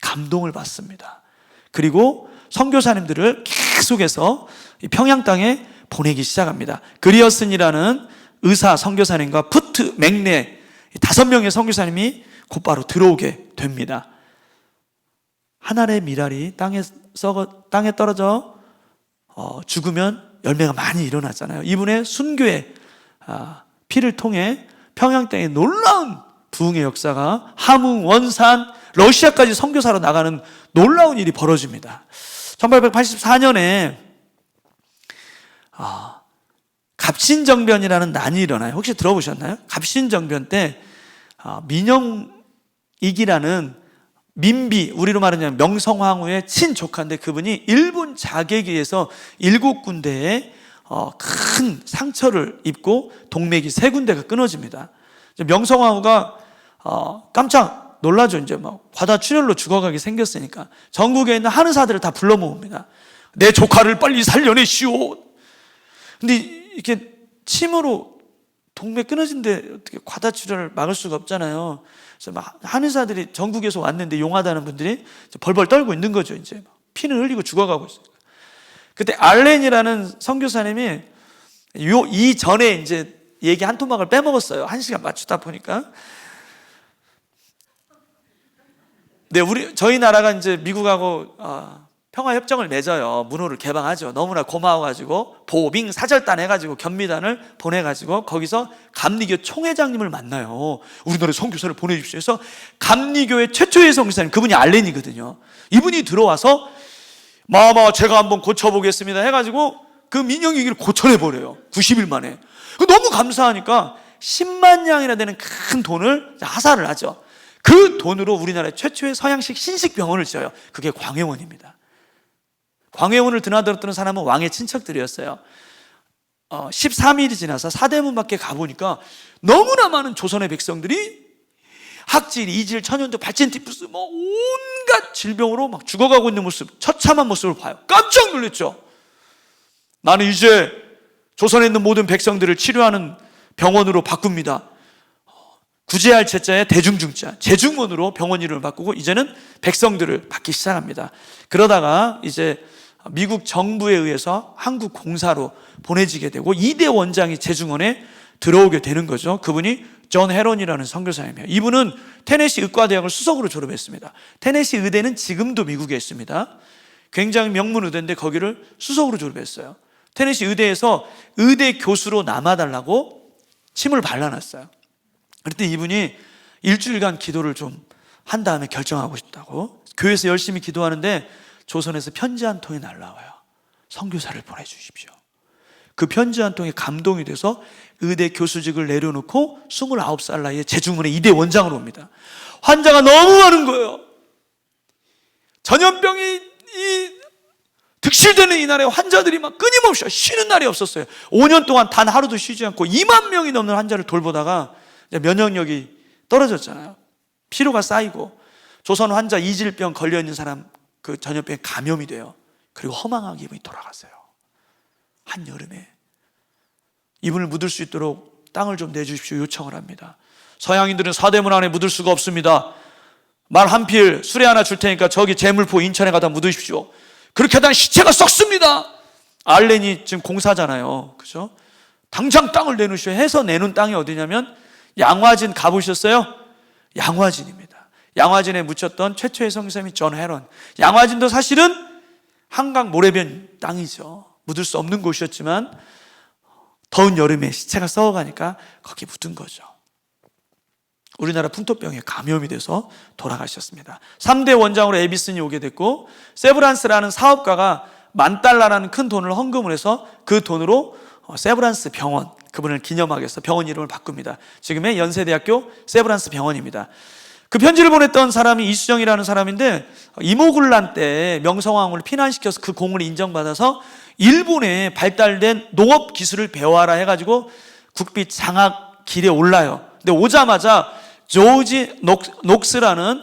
감동을 받습니다. 그리고 선교사님들을 계속해서 평양 땅에 보내기 시작합니다. 그리어슨이라는 의사 선교사님과 푸트, 맥네 5명의 선교사님이 곧바로 들어오게 됩니다. 한 알의 미랄이 땅에 떨어져 죽으면 열매가 많이 일어나잖아요. 이분의 순교의 피를 통해 평양 땅에 놀라운 부흥의 역사가, 함흥, 원산, 러시아까지 선교사로 나가는 놀라운 일이 벌어집니다. 1884년에 갑신정변이라는 난이 일어나요. 혹시 들어보셨나요? 갑신정변 때 민영익이라는 민비, 우리로 말하면 명성황후의 친조카인데, 그분이 일본 자객기에서 7군데에 큰 상처를 입고 동맥이 3군데가 끊어집니다. 명성황후가 깜짝 놀라죠. 이제 막 과다출혈로 죽어가게 생겼으니까 전국에 있는 한의사들을 다 불러 모읍니다. 내 조카를 빨리 살려내시오. 근데 이렇게 침으로 동맥 끊어진데 어떻게 과다출혈을 막을 수가 없잖아요. 그래서 막 한의사들이 전국에서 왔는데 용하다는 분들이 벌벌 떨고 있는 거죠. 이제 피는 흘리고 죽어가고 있어요. 그때 알렌이라는 선교사님이 이 전에 이제 얘기 한 토막을 빼먹었어요. 1시간 맞추다 보니까. 네, 저희 나라가 이제 미국하고 평화협정을 맺어요. 문호를 개방하죠. 너무나 고마워가지고 보빙 사절단 해가지고 견미단을 보내가지고 거기서 감리교 총회장님을 만나요. 우리나라에 선교사를 보내주십시오 해서 감리교의 최초의 선교사님, 그분이 알렌이거든요. 이분이 들어와서 마마 제가 한번 고쳐보겠습니다 해가지고 그 민영위기를 고쳐내버려요. 90일 만에. 너무 감사하니까 10만 양이나 되는 큰 돈을 하사를 하죠. 그 돈으로 우리나라의 최초의 서양식 신식병원을 지어요. 그게 광해원입니다. 광해원을 드나들었던 사람은 왕의 친척들이었어요. 13일이 지나서 사대문 밖에 가보니까 너무나 많은 조선의 백성들이 학질, 이질, 천연두, 발진티푸스 뭐 온갖 질병으로 막 죽어가고 있는 모습, 처참한 모습을 봐요. 깜짝 놀랐죠. 나는 이제 조선에 있는 모든 백성들을 치료하는 병원으로 바꿉니다. 구제할 제자에 대중중자, 제중원으로 병원 이름을 바꾸고 이제는 백성들을 받기 시작합니다. 그러다가 이제 미국 정부에 의해서 한국 공사로 보내지게 되고 2대 원장이 제중원에 들어오게 되는 거죠. 그분이 존 헤론이라는 선교사님이에요. 이분은 테네시 의과대학을 수석으로 졸업했습니다. 테네시 의대는 지금도 미국에 있습니다. 굉장히 명문 의대인데 거기를 수석으로 졸업했어요. 테네시 의대에서 의대 교수로 남아달라고 침을 발라놨어요. 그때 이분이 일주일간 기도를 좀 한 다음에 결정하고 싶다고 교회에서 열심히 기도하는데 조선에서 편지 한 통이 날라와요. 선교사를 보내주십시오. 그 편지 한 통에 감동이 돼서 의대 교수직을 내려놓고 29살 나이에 제중문의 이대 원장으로 옵니다. 환자가 너무 많은 거예요. 전염병이 득실되는 이 날에 환자들이 막 끊임없이 쉬는 날이 없었어요. 5년 동안 단 하루도 쉬지 않고 2만 명이 넘는 환자를 돌보다가 면역력이 떨어졌잖아요. 피로가 쌓이고 조선 환자 이질병 걸려있는 사람 그 전염병에 감염이 돼요. 그리고 허망하게 이분이 돌아갔어요. 한여름에 이분을 묻을 수 있도록 땅을 좀 내주십시오 요청을 합니다. 서양인들은 사대문 안에 묻을 수가 없습니다. 말 한 필 수레 하나 줄 테니까 저기 제물포 인천에 가다 묻으십시오. 그렇게 하다 시체가 썩습니다. 알렌이 지금 공사잖아요. 그죠? 당장 땅을 내놓으셔야 해서 내놓은 땅이 어디냐면 양화진 가보셨어요? 양화진입니다. 양화진에 묻혔던 최초의 선교사님이 존 헤런. 양화진도 사실은 한강 모래변 땅이죠. 묻을 수 없는 곳이었지만 더운 여름에 시체가 썩어가니까 거기 묻은 거죠. 우리나라 풍토병에 감염이 돼서 돌아가셨습니다. 3대 원장으로 에비슨이 오게 됐고 세브란스라는 사업가가 $10,000라는 큰 돈을 헌금을 해서 그 돈으로 세브란스 병원, 그분을 기념하기 위해서 병원 이름을 바꿉니다. 지금의 연세대학교 세브란스 병원입니다. 그 편지를 보냈던 사람이 이수정이라는 사람인데 이모군란 때 명성황후를 피난시켜서 그 공을 인정받아서 일본에 발달된 농업 기술을 배워라 해가지고 국비 장학 길에 올라요. 근데 오자마자 조지 녹스라는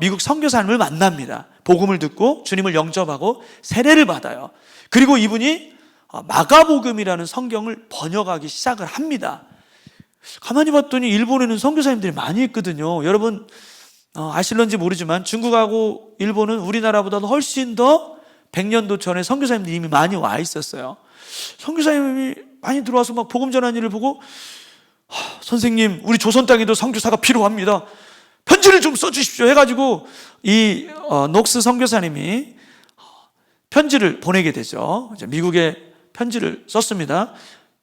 미국 선교사님을 만납니다. 복음을 듣고 주님을 영접하고 세례를 받아요. 그리고 이분이 마가복음이라는 성경을 번역하기 시작을 합니다. 가만히 봤더니 일본에는 선교사님들이 많이 있거든요. 여러분 아실런지 모르지만 중국하고 일본은 우리나라보다도 훨씬 더 100년도 전에 선교사님들이 이미 많이 와 있었어요. 선교사님이 많이 들어와서 막 복음 전하는 일을 보고 선생님 우리 조선 땅에도 선교사가 필요합니다. 편지를 좀 써주십시오 해가지고 이 녹스 선교사님이 편지를 보내게 되죠. 미국에 편지를 썼습니다.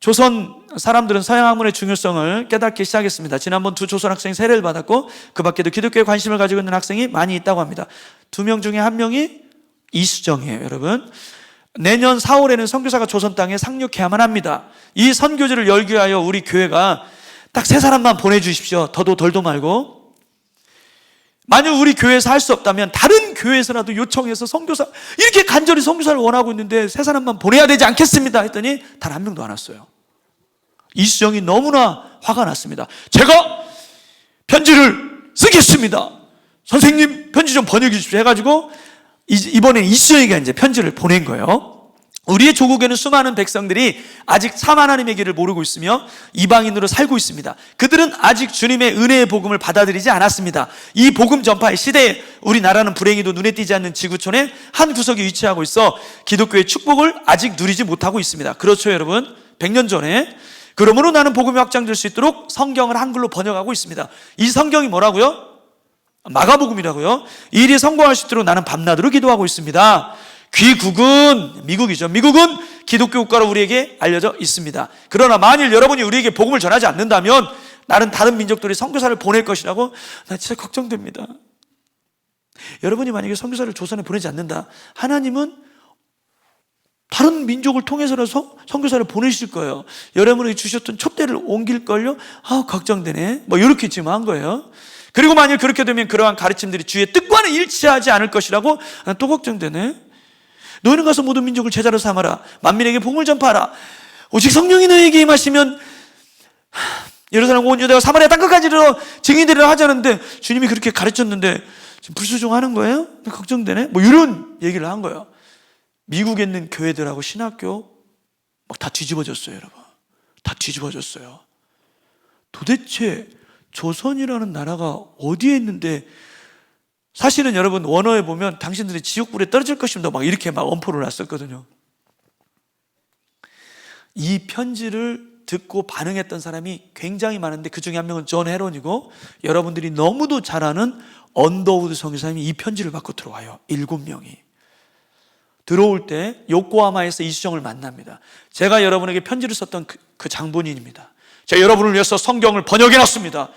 조선 사람들은 서양 학문의 중요성을 깨닫기 시작했습니다. 지난번 2 조선 학생이 세례를 받았고 그 밖에도 기독교에 관심을 가지고 있는 학생이 많이 있다고 합니다. 2명 중에 1명이 이수정이에요. 여러분 내년 4월에는 선교사가 조선 땅에 상륙해야만 합니다. 이 선교지를 열기 위하여 우리 교회가 딱 3사람만 보내주십시오. 더도 덜도 말고. 만약 우리 교회에서 할 수 없다면 다른 교회에서라도 요청해서 선교사 이렇게 간절히 선교사를 원하고 있는데 3사람만 보내야 되지 않겠습니다 했더니 단 1명도 안 왔어요. 이수정이 너무나 화가 났습니다. 제가 편지를 쓰겠습니다. 선생님 편지 좀 번역해 주십시오 해가지고 이번에 이수정이가 이제 편지를 보낸 거예요. 우리의 조국에는 수많은 백성들이 아직 참 하나님의 길을 모르고 있으며 이방인으로 살고 있습니다. 그들은 아직 주님의 은혜의 복음을 받아들이지 않았습니다. 이 복음 전파의 시대에 우리나라는 불행히도 눈에 띄지 않는 지구촌의 한 구석에 위치하고 있어 기독교의 축복을 아직 누리지 못하고 있습니다. 그렇죠 여러분? 100년 전에. 그러므로 나는 복음이 확장될 수 있도록 성경을 한글로 번역하고 있습니다. 이 성경이 뭐라고요? 마가복음이라고요. 이 일이 성공할 수 있도록 나는 밤낮으로 기도하고 있습니다. 귀국은 미국이죠. 미국은 기독교 국가로 우리에게 알려져 있습니다. 그러나 만일 여러분이 우리에게 복음을 전하지 않는다면 나는 다른 민족들이 선교사를 보낼 것이라고 나 진짜 걱정됩니다. 여러분이 만약에 선교사를 조선에 보내지 않는다. 하나님은 다른 민족을 통해서라도 선교사를 보내실 거예요. 여러분에게 주셨던 촛대를 옮길걸요? 걱정되네. 뭐 이렇게 지금 한 거예요. 그리고 만일 그렇게 되면 그러한 가르침들이 주의 뜻과는 일치하지 않을 것이라고 또 걱정되네. 너희는 가서 모든 민족을 제자로 삼아라. 만민에게 복음을 전파하라. 오직 성령이 너희에게 임하시면 예루살렘 온 유대와 사마리아 땅끝까지 이르러 증인되리라 하자는데 주님이 그렇게 가르쳤는데 지금 불수종하는 거예요? 걱정되네. 뭐 이런 얘기를 한 거예요. 미국에 있는 교회들하고 신학교 막 다 뒤집어졌어요, 여러분. 다 뒤집어졌어요. 도대체 조선이라는 나라가 어디에 있는데 사실은 여러분 원어에 보면 당신들이 지옥불에 떨어질 것입니다 막 이렇게 막 엄포를 놨었거든요. 이 편지를 듣고 반응했던 사람이 굉장히 많은데 그 중에 한 명은 존 헤론이고 여러분들이 너무도 잘 아는 언더우드 선교사님이 이 편지를 받고 들어와요. 7명이 들어올 때 요코하마에서 이수정을 만납니다. 제가 여러분에게 편지를 썼던 그 장본인입니다. 제가 여러분을 위해서 성경을 번역해놨습니다.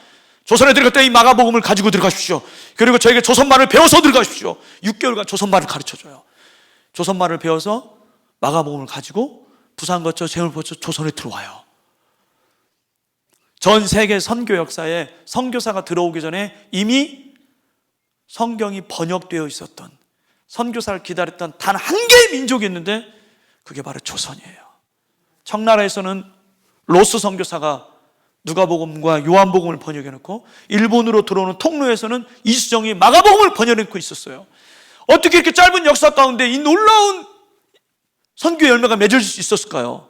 조선에 들어갈 때 이 마가복음을 가지고 들어가십시오. 그리고 저에게 조선말을 배워서 들어가십시오. 6개월간 조선말을 가르쳐줘요. 조선말을 배워서 마가복음을 가지고 부산 거쳐, 재물 거쳐 조선에 들어와요. 전 세계 선교 역사에 선교사가 들어오기 전에 이미 성경이 번역되어 있었던, 선교사를 기다렸던 단 한 개의 민족이 있는데 그게 바로 조선이에요. 청나라에서는 로스 선교사가 누가복음과 요한복음을 번역해 놓고, 일본으로 들어오는 통로에서는 이수정이 마가복음을 번역해 놓고 있었어요. 어떻게 이렇게 짧은 역사 가운데 이 놀라운 선교의 열매가 맺을 수 있었을까요?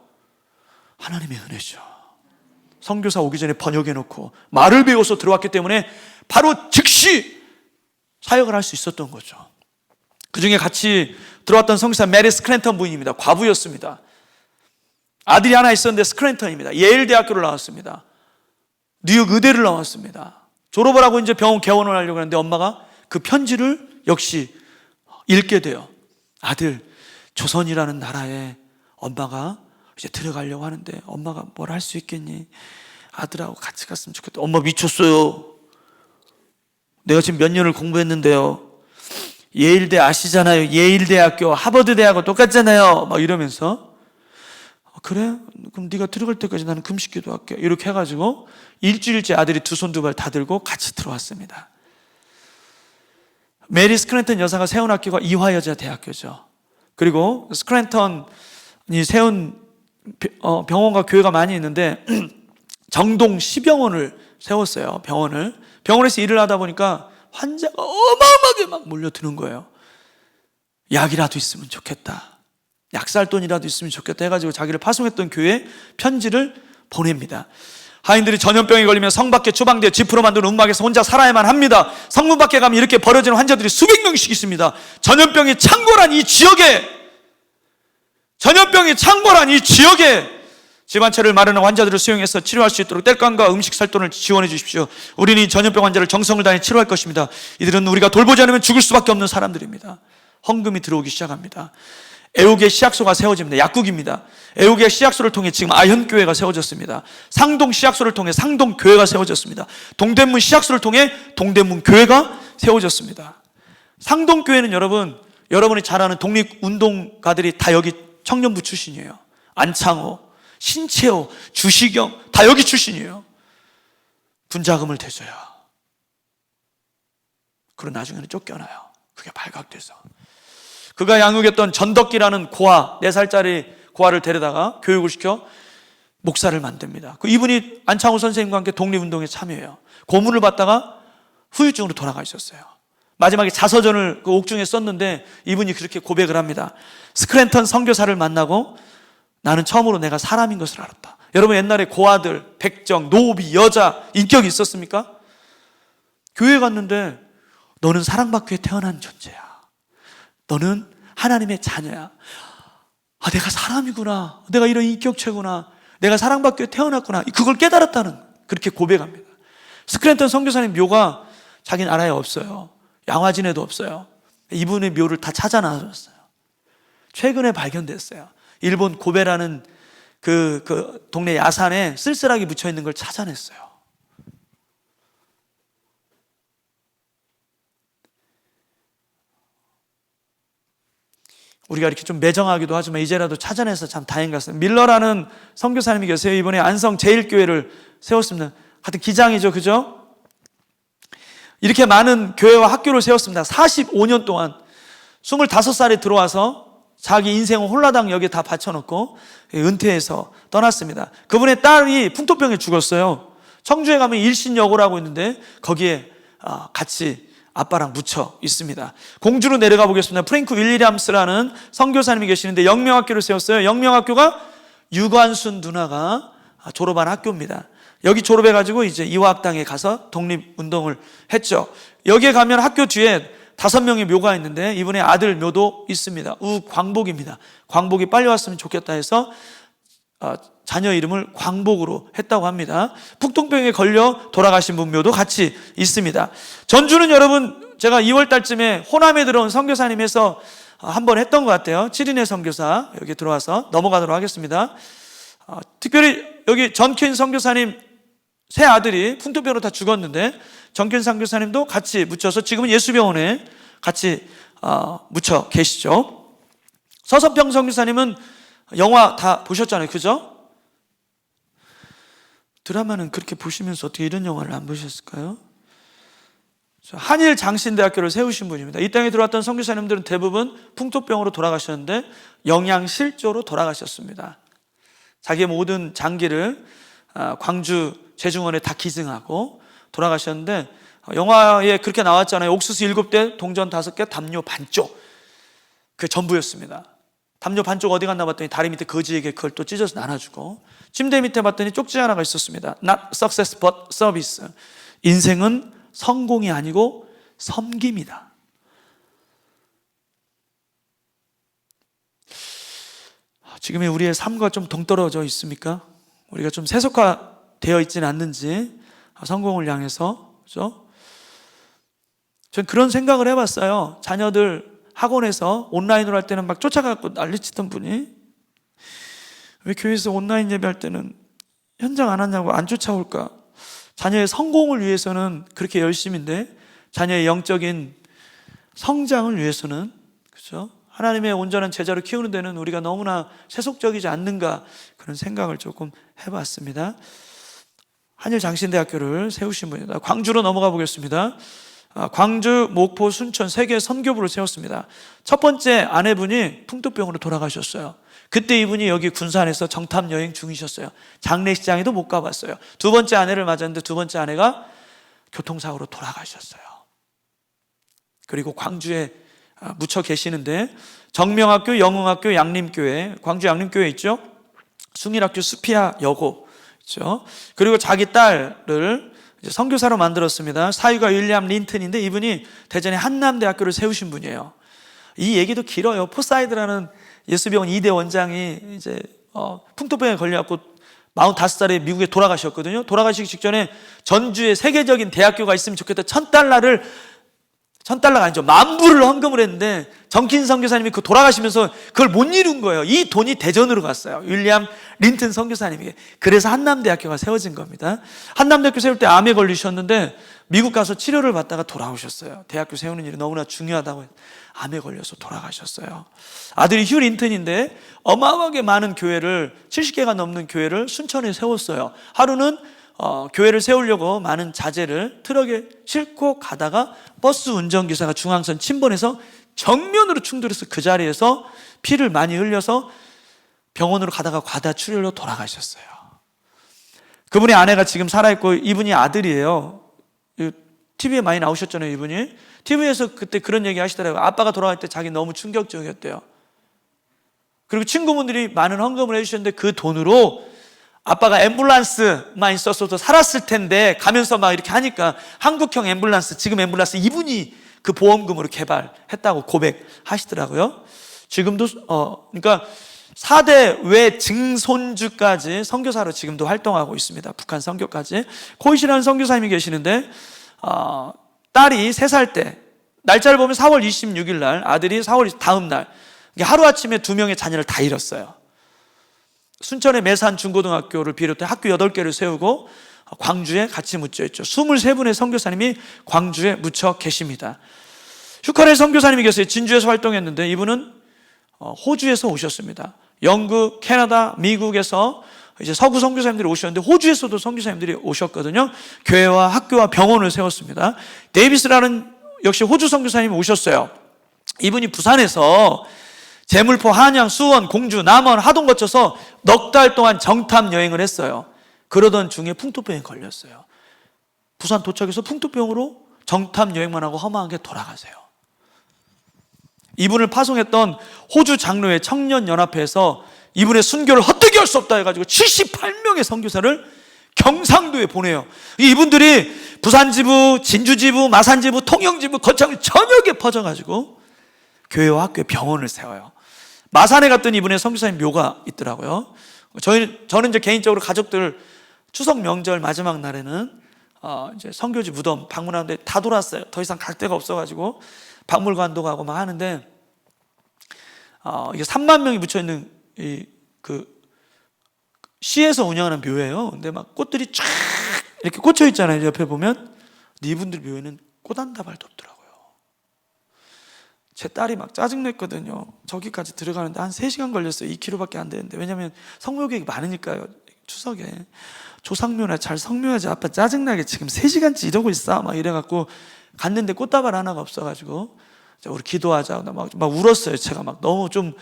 하나님의 은혜죠. 선교사 오기 전에 번역해 놓고 말을 배워서 들어왔기 때문에 바로 즉시 사역을 할 수 있었던 거죠. 그 중에 같이 들어왔던 선교사 메리 스크랜턴 부인입니다. 과부였습니다. 아들이 하나 있었는데 스크랜턴입니다. 예일 대학교를 나왔습니다. 뉴욕 의대를 나왔습니다. 졸업을 하고 이제 병원 개원을 하려고 하는데 엄마가 그 편지를 역시 읽게 돼요. 아들, 조선이라는 나라에 엄마가 이제 들어가려고 하는데 엄마가 뭘 할 수 있겠니? 아들하고 같이 갔으면 좋겠다. 엄마 미쳤어요. 내가 지금 몇 년을 공부했는데요. 예일대 아시잖아요. 예일대학교, 하버드대학교 똑같잖아요. 막 이러면서, 그래? 그럼 네가 들어갈 때까지 나는 금식기도 할게. 이렇게 해가지고 일주일째 아들이 두 손 두 발 다 들고 같이 들어왔습니다. 메리 스크랜턴 여사가 세운 학교가 이화여자대학교죠. 그리고 스크랜턴이 세운 병원과 교회가 많이 있는데 정동 시병원을 세웠어요. 병원에서 일을 하다 보니까 환자가 어마어마하게 막 몰려드는 거예요. 약이라도 있으면 좋겠다, 약살 돈이라도 있으면 좋겠다 해가지고 자기를 파송했던 교회에 편지를 보냅니다. 하인들이 전염병에 걸리면 성 밖에 추방되어 지프로 만든 움막에서 혼자 살아야만 합니다. 성문 밖에 가면 이렇게 버려지는 환자들이 수백 명씩 있습니다. 전염병이 창궐한 이 지역에 집안채를 마련한 환자들을 수용해서 치료할 수 있도록 땔감과 음식 살돈을 지원해 주십시오. 우리는 이 전염병 환자를 정성을 다해 치료할 것입니다. 이들은 우리가 돌보지 않으면 죽을 수밖에 없는 사람들입니다. 헌금이 들어오기 시작합니다. 애국의 시약소가 세워집니다. 약국입니다. 애국의 시약소를 통해 지금 아현교회가 세워졌습니다. 상동 시약소를 통해 상동교회가 세워졌습니다. 동대문 시약소를 통해 동대문 교회가 세워졌습니다. 상동교회는 여러분이 잘 아는 독립운동가들이 다 여기 청년부 출신이에요. 안창호, 신채호, 주시경 다 여기 출신이에요. 분자금을 대줘요. 그리고 나중에는 쫓겨나요. 그게 발각돼서. 그가 양육했던 전덕기라는 고아, 4살짜리 고아를 데려다가 교육을 시켜 목사를 만듭니다. 이분이 안창호 선생님과 함께 독립운동에 참여해요. 고문을 받다가 후유증으로 돌아가셨어요. 마지막에 자서전을 그 옥중에 썼는데 이분이 그렇게 고백을 합니다. 스크랜턴 선교사를 만나고 나는 처음으로 내가 사람인 것을 알았다. 여러분, 옛날에 고아들, 백정, 노비, 여자 인격이 있었습니까? 교회 갔는데 너는 사랑받기 위해 태어난 존재야. 너는 하나님의 자녀야. 아, 내가 사람이구나. 내가 이런 인격체구나. 내가 사랑받기 위해 태어났구나. 그걸 깨달았다는, 그렇게 고백합니다. 스크랜턴 선교사님 묘가 자기 나라에 없어요. 양화진에도 없어요. 이분의 묘를 다 찾아 나왔어요. 최근에 발견됐어요. 일본 고베라는 그 동네 야산에 쓸쓸하게 묻혀있는 걸 찾아냈어요. 우리가 이렇게 좀 매정하기도 하지만 이제라도 찾아내서 참 다행 같습니다. 밀러라는 선교사님이 계세요. 이번에 안성 제일교회를 세웠습니다. 하여튼 기장이죠, 그죠? 이렇게 많은 교회와 학교를 세웠습니다. 45년 동안 25살에 들어와서 자기 인생을 홀라당 여기에 다 바쳐놓고 은퇴해서 떠났습니다. 그분의 딸이 풍토병에 죽었어요. 청주에 가면 일신여고라고 있는데 거기에 같이 아빠랑 묻혀 있습니다. 공주로 내려가 보겠습니다. 프랭크 윌리엄스라는 선교사님이 계시는데 영명학교를 세웠어요. 영명학교가 유관순 누나가 졸업한 학교입니다. 여기 졸업해가지고 이제 이화학당에 가서 독립운동을 했죠. 여기에 가면 학교 뒤에 5명의 묘가 있는데 이분의 아들 묘도 있습니다. 우광복입니다. 광복이 빨리 왔으면 좋겠다 해서 자녀 이름을 광복으로 했다고 합니다. 북통병에 걸려 돌아가신 분 묘도 같이 있습니다. 전주는 여러분, 제가 2월 달쯤에 호남에 들어온 선교사님에서 한번 했던 것 같아요. 7인의 선교사 여기 들어와서 넘어가도록 하겠습니다. 특별히 여기 전켄 선교사님 세 아들이 풍토병으로 다 죽었는데 정켄 선교사님도 같이 묻혀서 지금은 예수병원에 같이 묻혀 계시죠. 서서평 선교사님은 영화 다 보셨잖아요. 그죠? 드라마는 그렇게 보시면서 어떻게 이런 영화를 안 보셨을까요? 한일장신대학교를 세우신 분입니다. 이 땅에 들어왔던 선교사님들은 대부분 풍토병으로 돌아가셨는데 영양실조로 돌아가셨습니다. 자기의 모든 장기를 광주 제중원에 다 기증하고 돌아가셨는데, 영화에 그렇게 나왔잖아요. 옥수수 7대, 동전 5개, 담요 반쪽. 그게 전부였습니다. 담요 반쪽 어디 갔나 봤더니 다리 밑에 거지에게 그걸 또 찢어서 나눠주고, 침대 밑에 봤더니 쪽지 하나가 있었습니다. Not success but service. 인생은 성공이 아니고 섬김이다. 지금의 우리의 삶과 좀 동떨어져 있습니까? 우리가 좀 세속화되어 있지는 않는지, 성공을 향해서. 그죠? 전 그런 생각을 해봤어요. 자녀들 학원에서 온라인으로 할 때는 막 쫓아가고 난리치던 분이, 왜 교회에서 온라인 예배할 때는 현장 안 하냐고 안 쫓아올까? 자녀의 성공을 위해서는 그렇게 열심인데, 자녀의 영적인 성장을 위해서는, 그죠? 하나님의 온전한 제자로 키우는 데는 우리가 너무나 세속적이지 않는가, 그런 생각을 조금 해봤습니다. 한일장신대학교를 세우신 분입니다. 광주로 넘어가 보겠습니다. 광주, 목포, 순천 세 개의 선교부를 세웠습니다. 첫 번째 아내분이 풍토병으로 돌아가셨어요. 그때 이분이 여기 군산에서 정탐 여행 중이셨어요. 장례식장에도 못 가봤어요. 두 번째 아내를 맞았는데 두 번째 아내가 교통사고로 돌아가셨어요. 그리고 광주에 묻혀 계시는데, 정명학교, 영흥학교, 양림교회, 광주 양림교회 있죠? 숭일학교 수피아 여고 있죠? 그리고 자기 딸을 선교사로 만들었습니다. 사위가 윌리엄 린튼인데, 이분이 대전에 한남대학교를 세우신 분이에요. 이 얘기도 길어요. 포사이드라는 예수병원 2대 원장이 이제 풍토병에 걸려갖고 45살에 미국에 돌아가셨거든요. 돌아가시기 직전에 전주에 세계적인 대학교가 있으면 좋겠다. $1,000가 아니죠. 10,000불을 헌금을 했는데, 정킨 선교사님이 그 돌아가시면서 그걸 못 이룬 거예요. 이 돈이 대전으로 갔어요. 윌리엄 린튼 선교사님에게. 그래서 한남대학교가 세워진 겁니다. 한남대학교 세울 때 암에 걸리셨는데 미국 가서 치료를 받다가 돌아오셨어요. 대학교 세우는 일이 너무나 중요하다고 암에 걸려서 돌아가셨어요. 아들이 휴 린튼인데 어마어마하게 많은 교회를, 70개가 넘는 교회를 순천에 세웠어요. 하루는 교회를 세우려고 많은 자재를 트럭에 싣고 가다가 버스 운전기사가 중앙선 침범해서 정면으로 충돌해서 그 자리에서 피를 많이 흘려서 병원으로 가다가 과다출혈로 돌아가셨어요. 그분의 아내가 지금 살아있고, 이분이 아들이에요. TV에 많이 나오셨잖아요. 이분이 TV에서 그때 그런 얘기 하시더라고요. 아빠가 돌아갈 때 자기 너무 충격적이었대요. 그리고 친구분들이 많은 헌금을 해주셨는데, 그 돈으로 아빠가 앰뷸런스만 있었어도 살았을 텐데, 가면서 막 이렇게 하니까 한국형 앰뷸런스, 지금 앰뷸런스 이분이 그 보험금으로 개발했다고 고백하시더라고요. 지금도 그러니까 4대 외 증손주까지 선교사로 지금도 활동하고 있습니다. 북한 선교까지. 코이시라는 선교사님이 계시는데, 딸이 3살 때, 날짜를 보면 4월 26일 날, 아들이 4월 다음 날, 하루아침에 2명의 자녀를 다 잃었어요. 순천의 매산 중고등학교를 비롯해 학교 8개를 세우고 광주에 같이 묻혀 있죠. 23분의 선교사님이 광주에 묻혀 계십니다. 휴카렐 선교사님이 계세요. 진주에서 활동했는데, 이분은 호주에서 오셨습니다. 영국, 캐나다, 미국에서 이제 서구 선교사님들이 오셨는데, 호주에서도 선교사님들이 오셨거든요. 교회와 학교와 병원을 세웠습니다. 데이비스라는 역시 호주 선교사님이 오셨어요. 이분이 부산에서 제물포, 한양, 수원, 공주, 남원, 하동 거쳐서 넉 달 동안 정탐 여행을 했어요. 그러던 중에 풍토병에 걸렸어요. 부산 도착해서 풍토병으로 정탐 여행만 하고 허망하게 돌아가세요. 이분을 파송했던 호주 장로회 청년연합회에서 이분의 순교를 헛되게 할 수 없다 해가지고 78명의 선교사를 경상도에 보내요. 이분들이 부산지부, 진주지부, 마산지부, 통영지부, 거창 전역에 퍼져가지고 교회와 학교에 병원을 세워요. 마산에 갔더니 이분의 선교사님 묘가 있더라고요. 저는 이제 개인적으로 가족들 추석 명절 마지막 날에는 이제 선교지 무덤 방문하는데 다 돌았어요. 더 이상 갈 데가 없어가지고 박물관도 가고 막 하는데, 이게 3만 명이 묻혀 있는 그 시에서 운영하는 묘예요. 근데 막 꽃들이 쫙 이렇게 꽂혀 있잖아요. 옆에 보면. 근데 이분들 묘에는 꽃 한 다발도 없더라고요. 제 딸이 막 짜증냈거든요. 저기까지 들어가는데 한 3시간 걸렸어요. 2km밖에 안 되는데. 왜냐면 성묘객이 많으니까요. 추석에 조상묘나 잘 성묘하지, 아빠 짜증나게 지금 3시간째 이러고 있어 막 이래갖고 갔는데 꽃다발 하나가 없어가지고 우리 기도하자 막 울었어요. 제가 막 너무 좀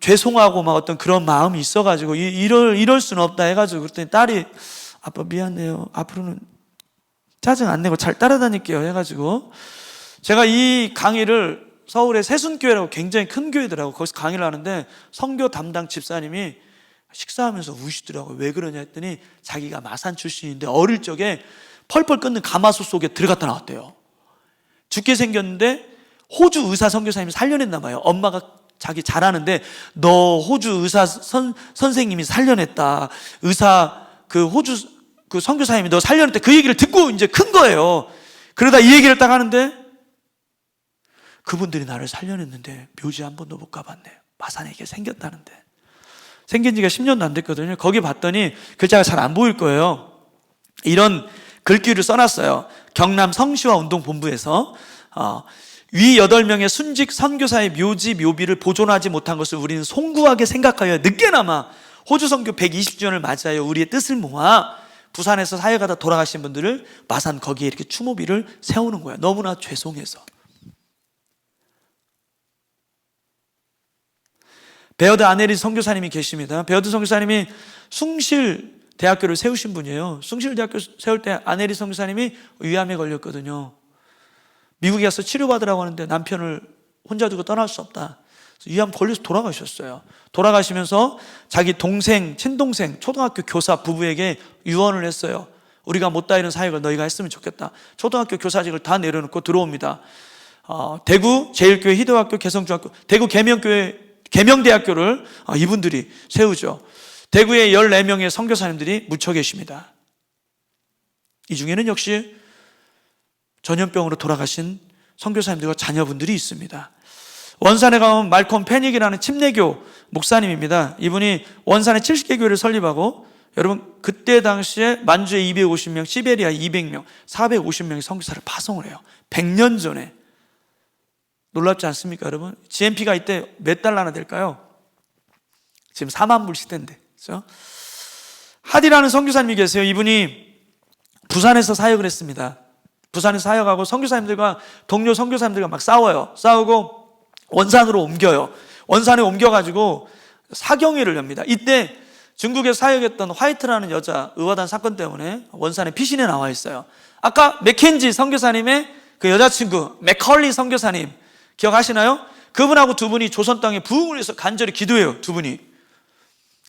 죄송하고 막 어떤 그런 마음이 있어가지고 이럴 수는 없다 해가지고 그랬더니 딸이 아빠 미안해요. 앞으로는 짜증 안 내고 잘 따라다닐게요 해가지고 제가 이 강의를 서울의 새순교회라고 굉장히 큰 교회더라고. 거기서 강의를 하는데 선교 담당 집사님이 식사하면서 우시더라고요. 왜 그러냐 했더니 자기가 마산 출신인데 어릴 적에 펄펄 끓는 가마솥 속에 들어갔다 나왔대요. 죽게 생겼는데 호주 의사 선교사님이 살려냈나 봐요. 엄마가 자기 잘하는데 너 호주 의사 선생님이 살려냈다. 의사 그 호주 그 선교사님이 너 살려냈다. 그 얘기를 듣고 이제 큰 거예요. 그러다 이 얘기를 딱 하는데 그분들이 나를 살려냈는데 묘지 한 번도 못 가봤네. 마산에 이게 생겼다는데. 생긴 지가 10년도 안 됐거든요. 거기 봤더니 글자가 잘 안 보일 거예요. 이런 글귀를 써놨어요. 경남 성시화 운동본부에서 위 8명의 순직 선교사의 묘지 묘비를 보존하지 못한 것을 우리는 송구하게 생각하여 늦게나마 호주 선교 120주년을 맞이하여 우리의 뜻을 모아 부산에서 사역하다 돌아가신 분들을 마산 거기에 이렇게 추모비를 세우는 거예요. 너무나 죄송해서. 베어드 아네리 선교사님이 계십니다. 베어드 선교사님이 숭실대학교를 세우신 분이에요. 숭실대학교 세울 때 아네리 선교사님이 위암에 걸렸거든요. 미국에 가서 치료받으라고 하는데 남편을 혼자 두고 떠날 수 없다. 위암 걸려서 돌아가셨어요. 돌아가시면서 자기 동생, 친동생, 초등학교 교사 부부에게 유언을 했어요. 우리가 못다 이룬 사역을 너희가 했으면 좋겠다. 초등학교 교사직을 다 내려놓고 들어옵니다. 대구 제일교회 희도학교 개성중학교, 대구 계명대학교를 이분들이 세우죠. 대구에 14명의 선교사님들이 묻혀 계십니다. 이 중에는 역시 전염병으로 돌아가신 선교사님들과 자녀분들이 있습니다. 원산에 가면 말콤 패닉이라는 침례교 목사님입니다. 이분이 원산에 70개 교회를 설립하고 여러분 그때 당시에 만주에 250명, 시베리아에 200명, 450명의 선교사를 파송을 해요. 100년 전에. 놀랍지 않습니까 여러분? GMP가 이때 몇 달러나 될까요? 지금 4만 불 시대인데, 그렇죠? 하디라는 선교사님이 계세요. 이분이 부산에서 사역을 했습니다. 부산에서 사역하고 선교사님들과 동료 선교사님들과 막 싸워요. 싸우고 원산으로 옮겨요. 원산에 옮겨가지고 사경회를 엽니다. 이때 중국에서 사역했던 화이트라는 여자 의화단 사건 때문에 원산에 피신에 나와 있어요. 아까 맥켄지 선교사님의 그 여자친구 맥컬리 선교사님 기억하시나요? 그분하고 두 분이 조선 땅에 부흥을 위해서 간절히 기도해요. 두 분이.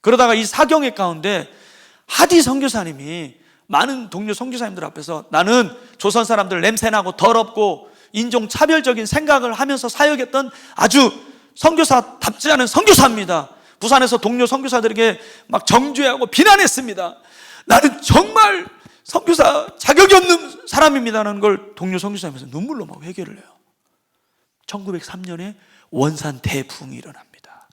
그러다가 이 사경회 가운데 하디 선교사님이 많은 동료 선교사님들 앞에서 나는 조선 사람들 냄새나고 더럽고 인종차별적인 생각을 하면서 사역했던 아주 선교사답지 않은 선교사입니다. 부산에서 동료 선교사들에게 막 정죄하고 비난했습니다. 나는 정말 선교사 자격이 없는 사람입니다라는 걸 동료 선교사님에서 눈물로 막 회개를 해요. 1903년에 원산 대부흥이 일어납니다.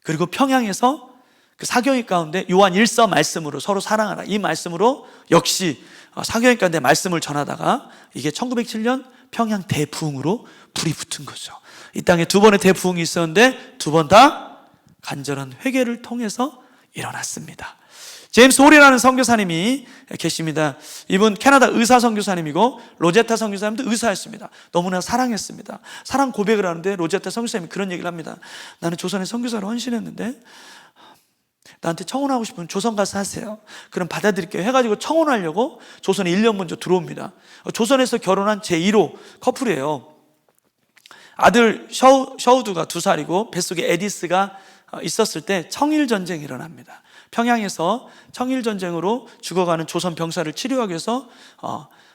그리고 평양에서 그 사경회 가운데 요한 1서 말씀으로 서로 사랑하라 이 말씀으로 역시 사경회 가운데 말씀을 전하다가 이게 1907년 평양 대부흥으로 불이 붙은 거죠. 이 땅에 두 번의 대부흥이 있었는데 두 번 다 간절한 회개를 통해서 일어났습니다. 제임스 홀이라는 선교사님이 계십니다. 이분 캐나다 의사 선교사님이고 로제타 선교사님도 의사였습니다. 너무나 사랑했습니다. 사랑 고백을 하는데 로제타 선교사님이 그런 얘기를 합니다. 나는 조선의 선교사로 헌신했는데 나한테 청혼하고 싶으면 조선 가서 하세요. 그럼 받아들일게요 해가지고 청혼하려고 조선에 1년 먼저 들어옵니다. 조선에서 결혼한 제1호 커플이에요. 아들 셔우드가 2살이고 뱃속에 에디스가 있었을 때 청일전쟁이 일어납니다. 평양에서 청일전쟁으로 죽어가는 조선 병사를 치료하기 위해서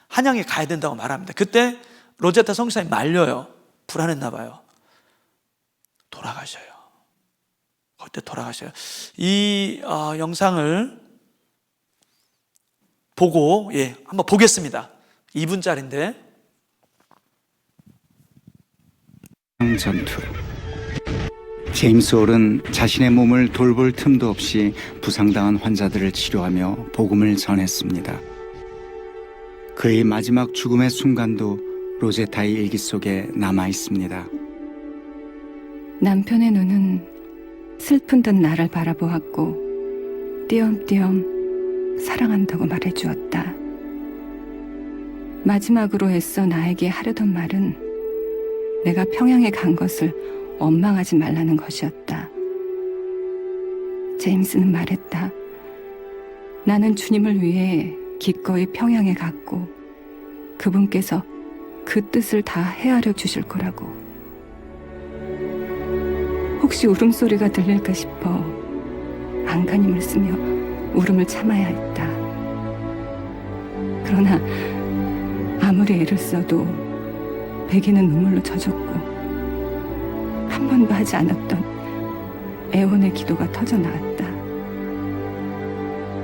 한양에 가야 된다고 말합니다. 그때 로제타 선교사님이 말려요. 불안했나 봐요. 돌아가셔요. 그때 돌아가셔요. 이 영상을 보고 한번 보겠습니다. 2분짜리인데 전투. 제임스 홀은 자신의 몸을 돌볼 틈도 없이 부상당한 환자들을 치료하며 복음을 전했습니다. 그의 마지막 죽음의 순간도 로제타의 일기 속에 남아 있습니다. 남편의 눈은 슬픈 듯 나를 바라보았고 띄엄띄엄 사랑한다고 말해주었다. 마지막으로 애써 나에게 하려던 말은 내가 평양에 간 것을 원망하지 말라는 것이었다. 제임스는 말했다. 나는 주님을 위해 기꺼이 평양에 갔고 그분께서 그 뜻을 다 헤아려 주실 거라고. 혹시 울음소리가 들릴까 싶어 안간힘을 쓰며 울음을 참아야 했다. 그러나 아무리 애를 써도 베개는 눈물로 젖었고 한 번도 하지 않았던 애원의 기도가 터져 나왔다.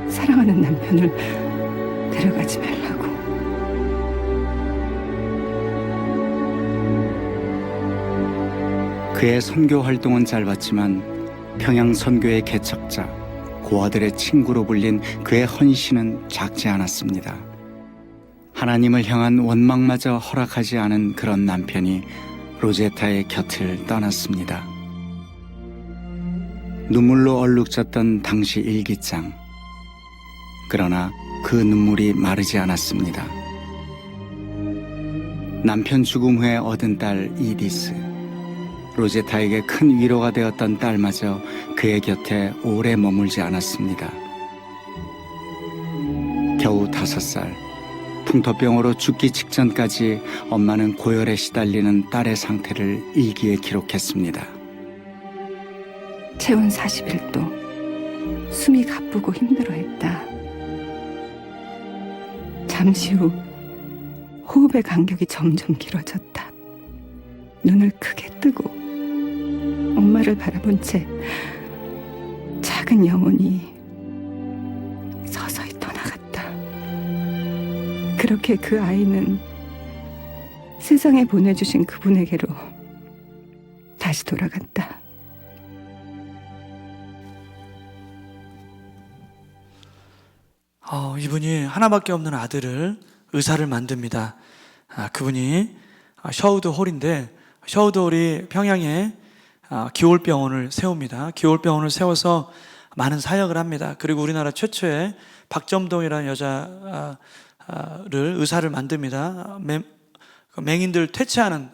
사랑하는 남편을 데려가지 말라고. 그의 선교 활동은 짧았지만 평양 선교의 개척자, 고아들의 친구로 불린 그의 헌신은 작지 않았습니다. 하나님을 향한 원망마저 허락하지 않은 그런 남편이 로제타의 곁을 떠났습니다. 눈물로 얼룩졌던 당시 일기장. 그러나 그 눈물이 마르지 않았습니다. 남편 죽음 후에 얻은 딸 이디스. 로제타에게 큰 위로가 되었던 딸마저 그의 곁에 오래 머물지 않았습니다. 겨우 5살, 풍토병으로 죽기 직전까지 엄마는 고열에 시달리는 딸의 상태를 일기에 기록했습니다. 체온 41도, 숨이 가쁘고 힘들어했다. 잠시 후 호흡의 간격이 점점 길어졌다. 눈을 크게 뜨고 엄마를 바라본 채 작은 영혼이 서서히 떠나갔다. 그렇게 그 아이는 세상에 보내주신 그분에게로 다시 돌아갔다. 이분이 하나밖에 없는 아들을 의사를 만듭니다. 그분이 셔우드 홀인데, 셔우드 홀이 평양에 기올병원을 세웁니다. 기올병원을 세워서 많은 사역을 합니다. 그리고 우리나라 최초의 박점동이라는 여자를 의사를 만듭니다. 맹인들 퇴치하는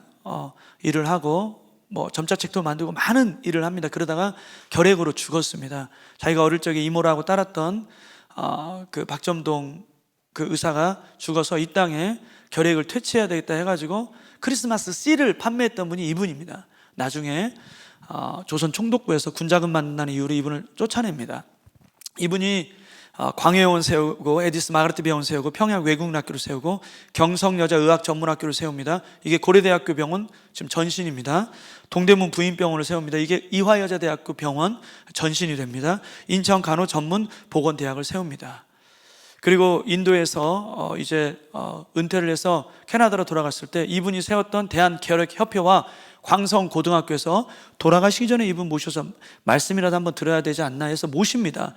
일을 하고 점자책도 만들고 많은 일을 합니다. 그러다가 결핵으로 죽었습니다. 자기가 어릴 적에 이모라고 따랐던 그 박점동 그 의사가 죽어서 이 땅에 결핵을 퇴치해야 되겠다 해가지고 크리스마스 씨를 판매했던 분이 이분입니다. 나중에 조선 총독부에서 군자금 만든다는 이유로 이분을 쫓아냅니다. 이분이 광해원 세우고 에디스 마가르트 병원 세우고 평양 외국인학교를 세우고 경성여자의학전문학교를 세웁니다. 이게 고려대학교 병원 지금 전신입니다. 동대문 부인병원을 세웁니다. 이게 이화여자대학교 병원 전신이 됩니다. 인천 간호전문보건대학을 세웁니다. 그리고 인도에서 이제 은퇴를 해서 캐나다로 돌아갔을 때 이분이 세웠던 대한결핵협회와 광성고등학교에서 돌아가시기 전에 이분 모셔서 말씀이라도 한번 들어야 되지 않나 해서 모십니다.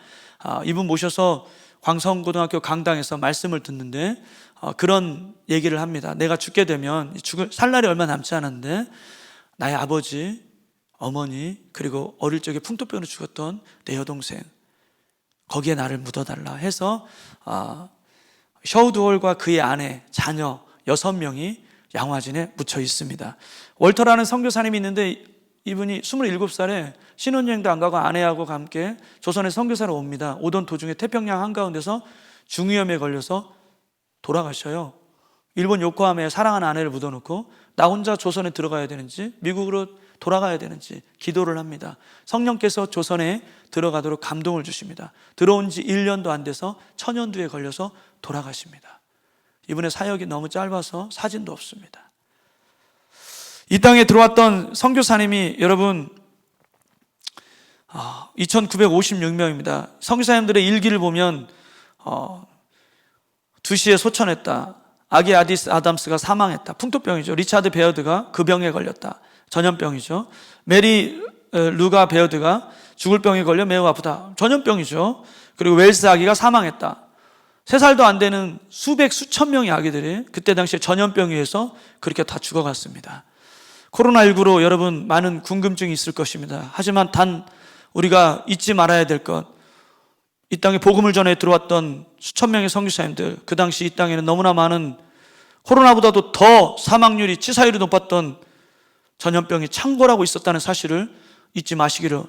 이분 모셔서 광성고등학교 강당에서 말씀을 듣는데 그런 얘기를 합니다. 내가 죽게 되면 살 날이 얼마 남지 않았는데 나의 아버지, 어머니, 그리고 어릴 적에 풍토병으로 죽었던 내 여동생, 거기에 나를 묻어달라 해서 셔우드홀과 그의 아내, 자녀 6명이 양화진에 묻혀 있습니다. 월터라는 선교사님이 있는데 이분이 27살에 신혼여행도 안 가고 아내하고 함께 조선에 선교사로 옵니다. 오던 도중에 태평양 한가운데서 중위염에 걸려서 돌아가셔요. 일본 요코하마에 사랑하는 아내를 묻어놓고 나 혼자 조선에 들어가야 되는지 미국으로 돌아가야 되는지 기도를 합니다. 성령께서 조선에 들어가도록 감동을 주십니다. 들어온 지 1년도 안 돼서 천연두에 걸려서 돌아가십니다. 이분의 사역이 너무 짧아서 사진도 없습니다. 이 땅에 들어왔던 선교사님이 여러분 2956명입니다. 선교사님들의 일기를 보면 2시에 소천했다. 아기 아디스 아담스가 사망했다. 풍토병이죠. 리차드 베어드가 그 병에 걸렸다. 전염병이죠. 메리 루가 베어드가 죽을 병에 걸려 매우 아프다. 전염병이죠. 그리고 웰스 아기가 사망했다. 3살도 안 되는 수백 수천 명의 아기들이 그때 당시에 전염병에 의해서 그렇게 다 죽어갔습니다. 코로나19로 여러분 많은 궁금증이 있을 것입니다. 하지만 단 우리가 잊지 말아야 될 것, 이 땅에 복음을 전해 들어왔던 수천 명의 선교사님들, 그 당시 이 땅에는 너무나 많은 코로나보다도 더 사망률이 치사율이 높았던 전염병이 창궐하고 있었다는 사실을 잊지 마시기를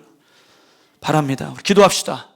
바랍니다. 우리 기도합시다.